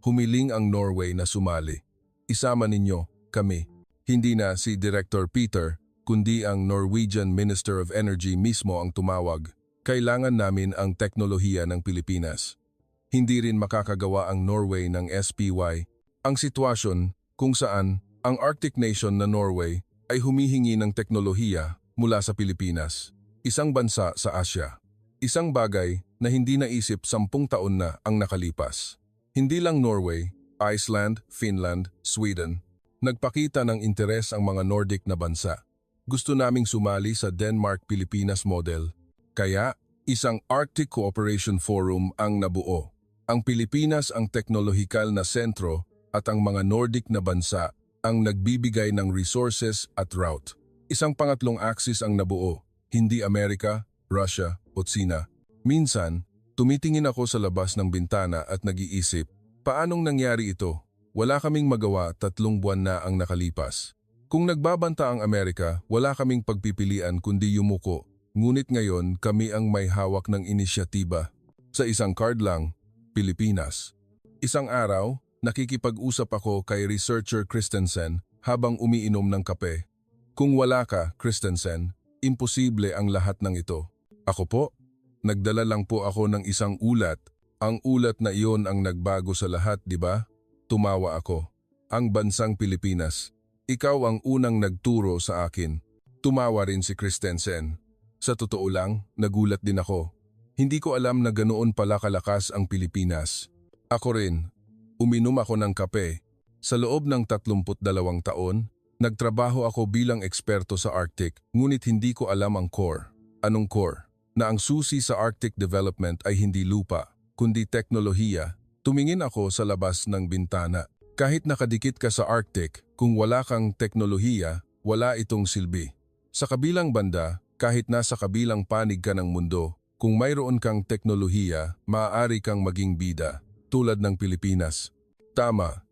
A: Humiling ang Norway na sumali. Isama ninyo, kami. Hindi na si Director Peter, kundi ang Norwegian Minister of Energy mismo ang tumawag. Kailangan namin ang teknolohiya ng Pilipinas. Hindi rin makakagawa ang Norway ng SPY. Ang sitwasyon kung saan ang Arctic nation na Norway ay humihingi ng teknolohiya mula sa Pilipinas. Isang bansa sa Asya. Isang bagay na hindi naisip 10 taon na ang nakalipas. Hindi lang Norway, Iceland, Finland, Sweden. Nagpakita ng interes ang mga Nordic na bansa. Gusto naming sumali sa Denmark-Pilipinas model. Kaya, isang Arctic Cooperation Forum ang nabuo. Ang Pilipinas ang teknolohikal na sentro at ang mga Nordic na bansa ang nagbibigay ng resources at route. Isang pangatlong axis ang nabuo, hindi Amerika, Russia o China. Minsan, tumitingin ako sa labas ng bintana at nag-iisip, paanong nangyari ito? Wala kaming magawa 3 buwan na ang nakalipas. Kung nagbabanta ang Amerika, wala kaming pagpipilian kundi yumuko. Ngunit ngayon kami ang may hawak ng inisyatiba. Sa isang card lang, Pilipinas. Isang araw, nakikipag-usap ako kay researcher Christensen habang umiinom ng kape. Kung wala ka, Christensen, imposible ang lahat ng ito. Ako po, nagdala lang po ako ng isang ulat. Ang ulat na iyon ang nagbago sa lahat, di ba? Tumawa ako. Ang bansang Pilipinas. Ikaw ang unang nagturo sa akin. Tumawa rin si Christensen. Sa totoo lang, nagulat din ako. Hindi ko alam na ganoon pala kalakas ang Pilipinas. Ako rin. Uminom ako ng kape. Sa loob ng 32 taon, nagtrabaho ako bilang eksperto sa Arctic, ngunit hindi ko alam ang core. Anong core? Na ang susi sa Arctic development ay hindi lupa, kundi teknolohiya. Tumingin ako sa labas ng bintana. Kahit nakadikit ka sa Arctic, kung wala kang teknolohiya, wala itong silbi. Sa kabilang banda, kahit nasa kabilang panig ka ng mundo, kung mayroon kang teknolohiya, maaari kang maging bida, tulad ng Pilipinas. Tama,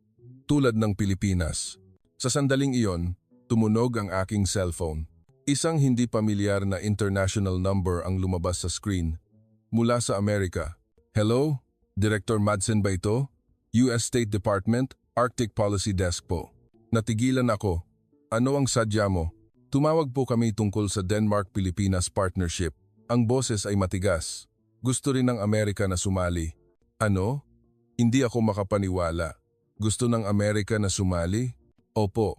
A: tulad ng Pilipinas. Sa sandaling iyon, tumunog ang aking cellphone. Isang hindi pamilyar na international number ang lumabas sa screen. Mula sa Amerika. Hello? Director Madsen ba ito? US State Department, Arctic Policy Desk po. Natigilan ako. Ano ang sadya mo? Tumawag po kami tungkol sa Denmark-Pilipinas Partnership. Ang boses ay matigas. Gusto rin ng Amerika na sumali. Ano? Hindi ako makapaniwala. Gusto ng Amerika na sumali? Opo.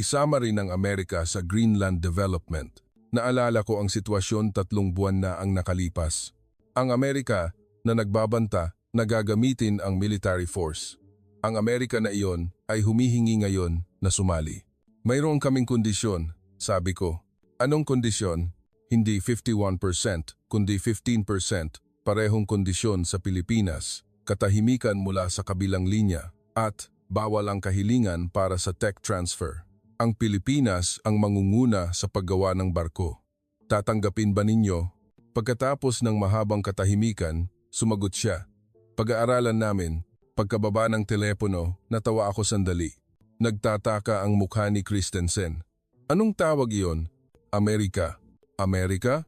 A: Isama rin ng Amerika sa Greenland Development. Naalala ko ang sitwasyon 3 buwan na ang nakalipas. Ang Amerika na nagbabanta na gagamitin ang military force. Ang Amerika na iyon ay humihingi ngayon na sumali. Mayroon kaming kondisyon. Sabi ko, anong kondisyon? Hindi 51%, kundi 15%, parehong kondisyon sa Pilipinas, katahimikan mula sa kabilang linya, at bawal ang kahilingan para sa tech transfer. Ang Pilipinas ang mangunguna sa paggawa ng barko. Tatanggapin ba ninyo? Pagkatapos ng mahabang katahimikan, sumagot siya. Pag-aaralan namin, pagkababa ng telepono, natawa ako sandali. Nagtataka ang mukha ni Christensen. Anong tawag iyon? Amerika. Amerika?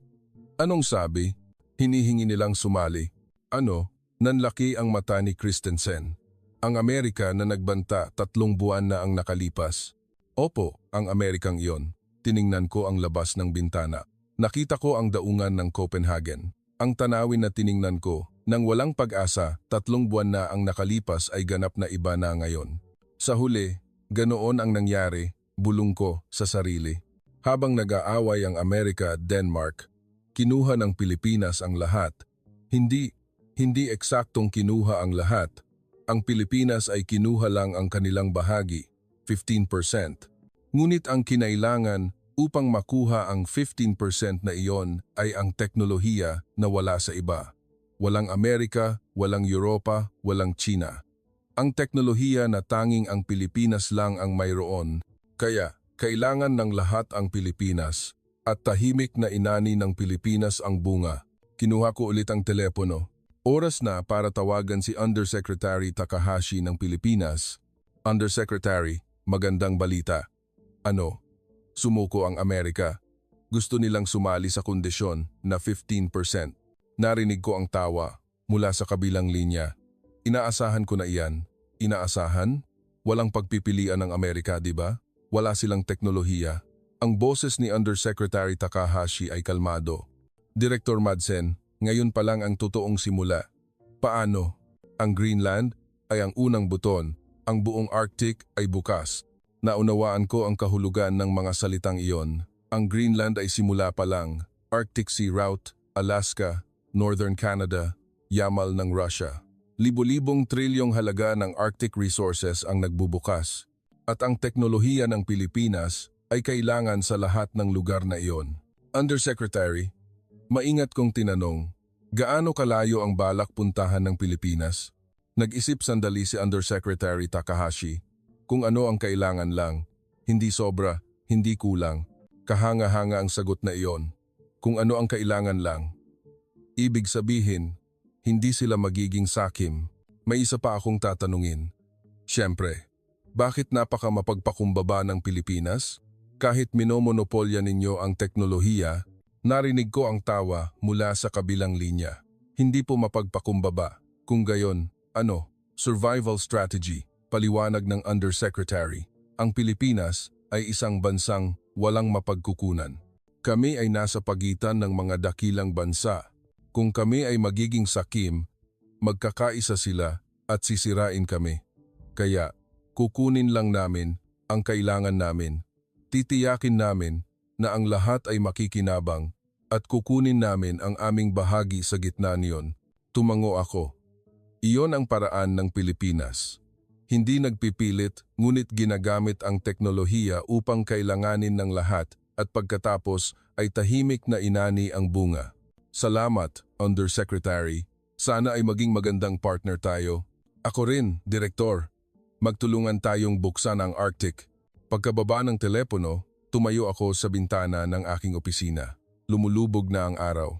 A: Anong sabi? Hinihingi nilang sumali. Ano? Nanlaki ang mata ni Christensen. Ang Amerika na nagbanta 3 buwan na ang nakalipas. Opo, ang Amerikang iyon. Tiningnan ko ang labas ng bintana. Nakita ko ang daungan ng Copenhagen. Ang tanawin na tiningnan ko, nang walang pag-asa, 3 buwan na ang nakalipas ay ganap na iba na ngayon. Sa huli, ganoon ang nangyari. Bulong ko sa sarili. Habang nag-aaway ang Amerika at Denmark, kinuha ng Pilipinas ang lahat. Hindi eksaktong kinuha ang lahat. Ang Pilipinas ay kinuha lang ang kanilang bahagi, 15%. Ngunit ang kinailangan upang makuha ang 15% na iyon ay ang teknolohiya na wala sa iba. Walang Amerika, walang Europa, walang China. Ang teknolohiya na tanging ang Pilipinas lang ang mayroon. Kaya, kailangan ng lahat ang Pilipinas at tahimik na inani ng Pilipinas ang bunga. Kinuha ko ulit ang telepono. Oras na para tawagan si Undersecretary Takahashi ng Pilipinas. Undersecretary, magandang balita. Ano? Sumuko ang Amerika. Gusto nilang sumali sa kondisyon na 15%. Narinig ko ang tawa mula sa kabilang linya. Inaasahan ko na iyan. Inaasahan? Walang pagpipilian ng Amerika, di ba? Wala silang teknolohiya. Ang boses ni Undersecretary Takahashi ay kalmado. Director Madsen, ngayon pa lang ang totoong simula. Paano? Ang Greenland ay ang unang buton. Ang buong Arctic ay bukas. Naunawaan ko ang kahulugan ng mga salitang iyon. Ang Greenland ay simula pa lang. Arctic Sea Route, Alaska, Northern Canada, yamal ng Russia. Libo-libong trilyong halaga ng Arctic resources ang nagbubukas. At ang teknolohiya ng Pilipinas ay kailangan sa lahat ng lugar na iyon. Undersecretary, maingat kong tinanong, gaano kalayo ang balak puntahan ng Pilipinas? Nag-isip sandali si Undersecretary Takahashi. Kung ano ang kailangan lang, hindi sobra, hindi kulang. Kahanga-hanga ang sagot na iyon. Kung ano ang kailangan lang. Ibig sabihin, hindi sila magiging sakim. May isa pa akong tatanungin. Siyempre, bakit napaka mapagpakumbaba ng Pilipinas? Kahit minomonopolya ninyo ang teknolohiya, narinig ko ang tawa mula sa kabilang linya. Hindi po mapagpakumbaba. Kung gayon, ano? Survival strategy, paliwanag ng Undersecretary. Ang Pilipinas ay isang bansang walang mapagkukunan. Kami ay nasa pagitan ng mga dakilang bansa. Kung kami ay magiging sakim, magkakaisa sila at sisirain kami. Kaya, kukunin lang namin ang kailangan namin. Titiyakin namin na ang lahat ay makikinabang at kukunin namin ang aming bahagi sa gitna niyon. Tumango ako. Iyon ang paraan ng Pilipinas. Hindi nagpipilit ngunit ginagamit ang teknolohiya upang kailanganin ng lahat at pagkatapos ay tahimik na inani ang bunga. Salamat, Undersecretary. Sana ay maging magandang partner tayo. Ako rin, Direktor. Magtulungan tayong buksan ang Arctic. Pagkababa ng telepono, tumayo ako sa bintana ng aking opisina. Lumulubog na ang araw.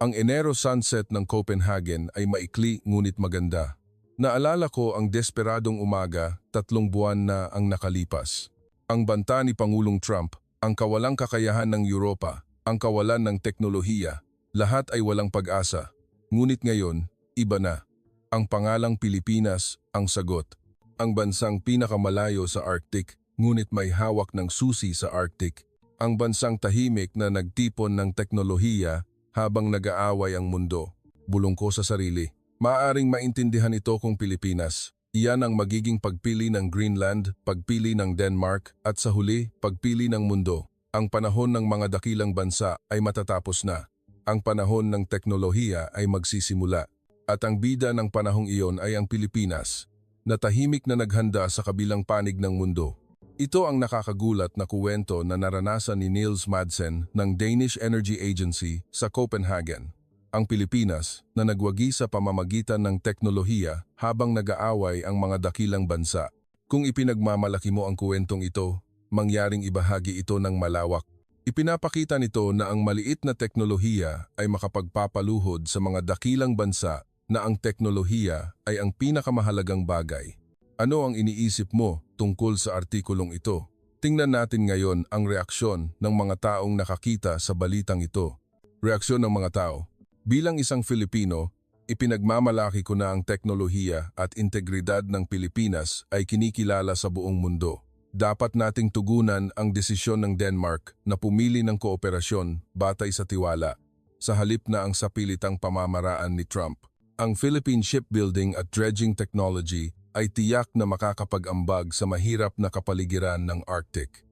A: Ang Enero sunset ng Copenhagen ay maikli ngunit maganda. Naalala ko ang desperadong umaga, 3 buwan na ang nakalipas. Ang banta ni Pangulong Trump, ang kawalang kakayahan ng Europa, ang kawalan ng teknolohiya, lahat ay walang pag-asa. Ngunit ngayon, iba na. Ang pangalang Pilipinas ang sagot. Ang bansang pinakamalayo sa Arctic, ngunit may hawak ng susi sa Arctic. Ang bansang tahimik na nagtipon ng teknolohiya habang nag-aaway ang mundo. Bulong ko sa sarili. Maaring maintindihan ito kung Pilipinas. Iyan ang magiging pagpili ng Greenland, pagpili ng Denmark, at sa huli, pagpili ng mundo. Ang panahon ng mga dakilang bansa ay matatapos na. Ang panahon ng teknolohiya ay magsisimula. At ang bida ng panahong iyon ay ang Pilipinas, na tahimik na naghanda sa kabilang panig ng mundo. Ito ang nakakagulat na kuwento na naranasan ni Niels Madsen ng Danish Energy Agency sa Copenhagen. Ang Pilipinas na nagwagi sa pamamagitan ng teknolohiya habang nag-aaway ang mga dakilang bansa. Kung ipinagmamalaki mo ang kuwentong ito, mangyaring ibahagi ito ng malawak. Ipinapakita nito na ang maliit na teknolohiya ay makapagpapaluhod sa mga dakilang bansa na ang teknolohiya ay ang pinakamahalagang bagay. Ano ang iniisip mo tungkol sa artikulong ito? Tingnan natin ngayon ang reaksyon ng mga taong nakakita sa balitang ito. Reaksyon ng mga tao. Bilang isang Filipino, ipinagmamalaki ko na ang teknolohiya at integridad ng Pilipinas ay kinikilala sa buong mundo. Dapat nating tugunan ang desisyon ng Denmark na pumili ng kooperasyon batay sa tiwala, sa halip na ang sapilitang pamamaraan ni Trump. Ang Philippine Shipbuilding at Dredging Technology ay tiyak na makakapag-ambag sa mahirap na kapaligiran ng Arctic.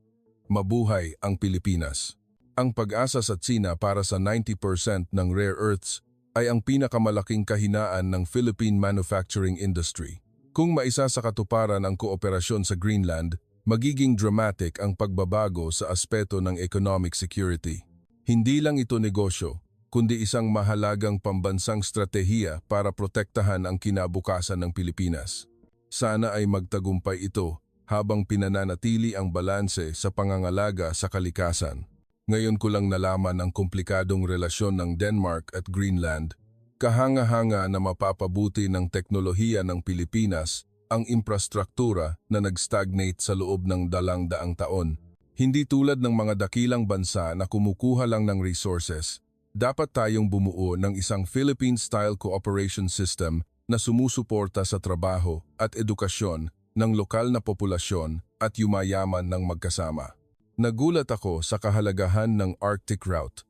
A: Mabuhay ang Pilipinas. Ang pag-asa sa Tsina para sa 90% ng rare earths ay ang pinakamalaking kahinaan ng Philippine manufacturing industry. Kung maisa sa katuparan ang kooperasyon sa Greenland, magiging dramatic ang pagbabago sa aspeto ng economic security. Hindi lang ito negosyo, kundi isang mahalagang pambansang stratehiya para protektahan ang kinabukasan ng Pilipinas. Sana ay magtagumpay ito habang pinananatili ang balanse sa pangangalaga sa kalikasan. Ngayon ko lang nalaman ang komplikadong relasyon ng Denmark at Greenland. Kahanga-hanga na mapapabuti ng teknolohiya ng Pilipinas ang infrastruktura na nag-stagnate sa loob ng 200 taon. Hindi tulad ng mga dakilang bansa na kumukuha lang ng resources. Dapat tayong bumuo ng isang Philippine-style cooperation system na sumusuporta sa trabaho at edukasyon ng lokal na populasyon at yumayaman ng magkasama. Nagulat ako sa kahalagahan ng Arctic Route.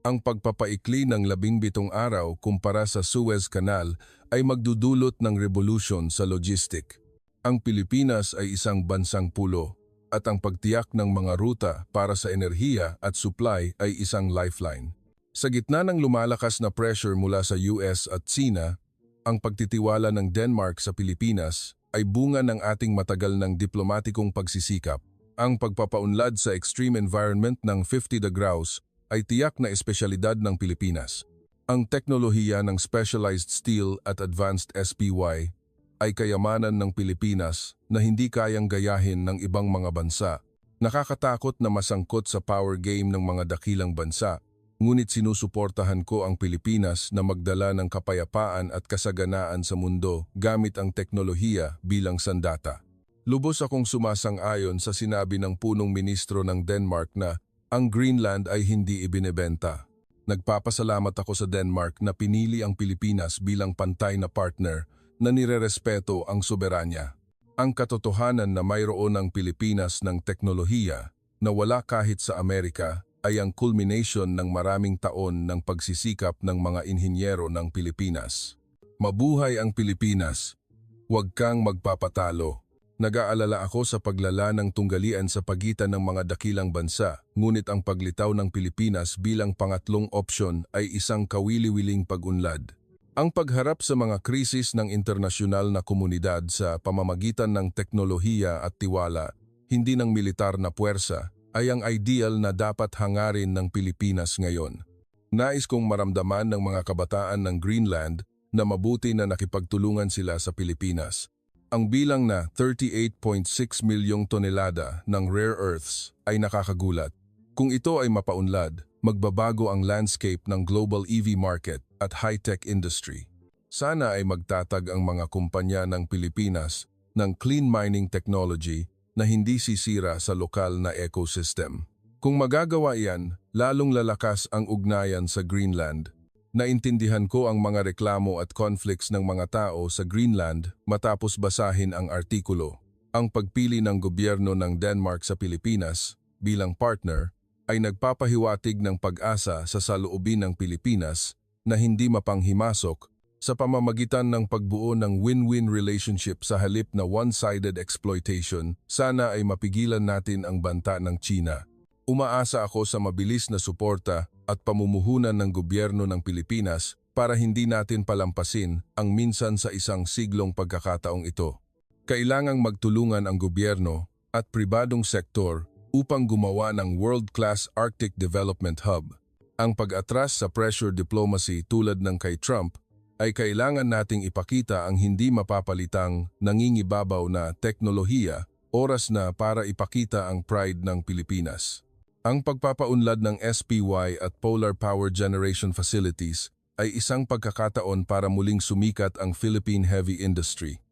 A: Ang pagpapaikli ng 17 araw kumpara sa Suez Canal ay magdudulot ng revolusyon sa logistic. Ang Pilipinas ay isang bansang pulo at ang pagtiyak ng mga ruta para sa enerhiya at supply ay isang lifeline. Sa gitna ng lumalakas na pressure mula sa US at Tsina, ang pagtitiwala ng Denmark sa Pilipinas ay bunga ng ating matagal ng diplomatikong pagsisikap. Ang pagpapaunlad sa extreme environment ng 50 degrees ay tiyak na espesyalidad ng Pilipinas. Ang teknolohiya ng specialized steel at advanced SPY ay kayamanan ng Pilipinas na hindi kayang gayahin ng ibang mga bansa. Nakakatakot na masangkot sa power game ng mga dakilang bansa. Ngunit sinusuportahan ko ang Pilipinas na magdala ng kapayapaan at kasaganaan sa mundo gamit ang teknolohiya bilang sandata. Lubos akong sumasang-ayon sa sinabi ng punong ministro ng Denmark na ang Greenland ay hindi ibinebenta. Nagpapasalamat ako sa Denmark na pinili ang Pilipinas bilang pantay na partner na nirerespeto ang soberanya. Ang katotohanan na mayroon ang Pilipinas ng teknolohiya na wala kahit sa Amerika ay ang culmination ng maraming taon ng pagsisikap ng mga inhinyero ng Pilipinas. Mabuhay ang Pilipinas! Huwag kang magpapatalo. Nag-aalala ako sa paglala ng tunggalian sa pagitan ng mga dakilang bansa, ngunit ang paglitaw ng Pilipinas bilang pangatlong opsyon ay isang kawili-wiling pag-unlad. Ang pagharap sa mga krisis ng internasyonal na komunidad sa pamamagitan ng teknolohiya at tiwala, hindi ng militar na puwersa, ay ang ideal na dapat hangarin ng Pilipinas ngayon. Nais kong maramdaman ng mga kabataan ng Greenland na mabuti na nakipagtulungan sila sa Pilipinas. Ang bilang na 38.6 milyong tonelada ng rare earths ay nakakagulat. Kung ito ay mapaunlad, magbabago ang landscape ng global EV market at high-tech industry. Sana ay magtatag ang mga kumpanya ng Pilipinas ng clean mining technology na hindi sisira sa lokal na ecosystem. Kung magagawa iyan, lalong lalakas ang ugnayan sa Greenland. Naintindihan ko ang mga reklamo at conflicts ng mga tao sa Greenland matapos basahin ang artikulo. Ang pagpili ng gobyerno ng Denmark sa Pilipinas bilang partner ay nagpapahiwatig ng pag-asa sa saloobin ng Pilipinas na hindi mapanghimasok sa pamamagitan ng pagbuo ng win-win relationship sa halip na one-sided exploitation. Sana ay mapigilan natin ang banta ng China. Umaasa ako sa mabilis na suporta at pamumuhunan ng gobyerno ng Pilipinas para hindi natin palampasin ang minsan sa isang siglong pagkakataong ito. Kailangang magtulungan ang gobyerno at pribadong sektor upang gumawa ng world-class Arctic Development Hub. Ang pag-atras sa pressure diplomacy tulad ng kay Trump ay kailangan nating ipakita ang hindi mapapalitang nangingibabaw na teknolohiya, oras na para ipakita ang pride ng Pilipinas. Ang pagpapaunlad ng SPY at Polar Power Generation Facilities ay isang pagkakataon para muling sumikat ang Philippine heavy industry.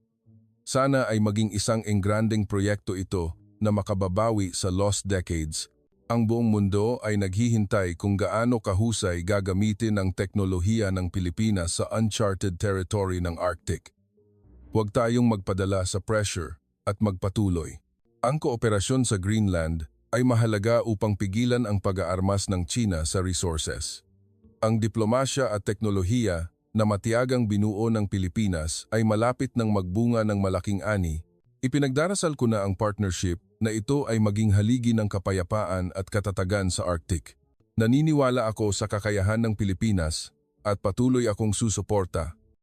A: Sana ay maging isang engranding proyekto ito na makababawi sa lost decades. Ang buong mundo ay naghihintay kung gaano kahusay gagamitin ang teknolohiya ng Pilipinas sa uncharted territory ng Arctic. Huwag tayong magpadala sa pressure at magpatuloy. Ang kooperasyon sa Greenland ay mahalaga upang pigilan ang pag-aarmas ng China sa resources. Ang diplomasya at teknolohiya na matiyagang binuo ng Pilipinas ay malapit ng magbunga ng malaking ani. Ipinagdarasal ko na ang partnership na ito ay maging haligi ng kapayapaan at katatagan sa Arctic. Naniniwala ako sa kakayahan ng Pilipinas at patuloy akong susuporta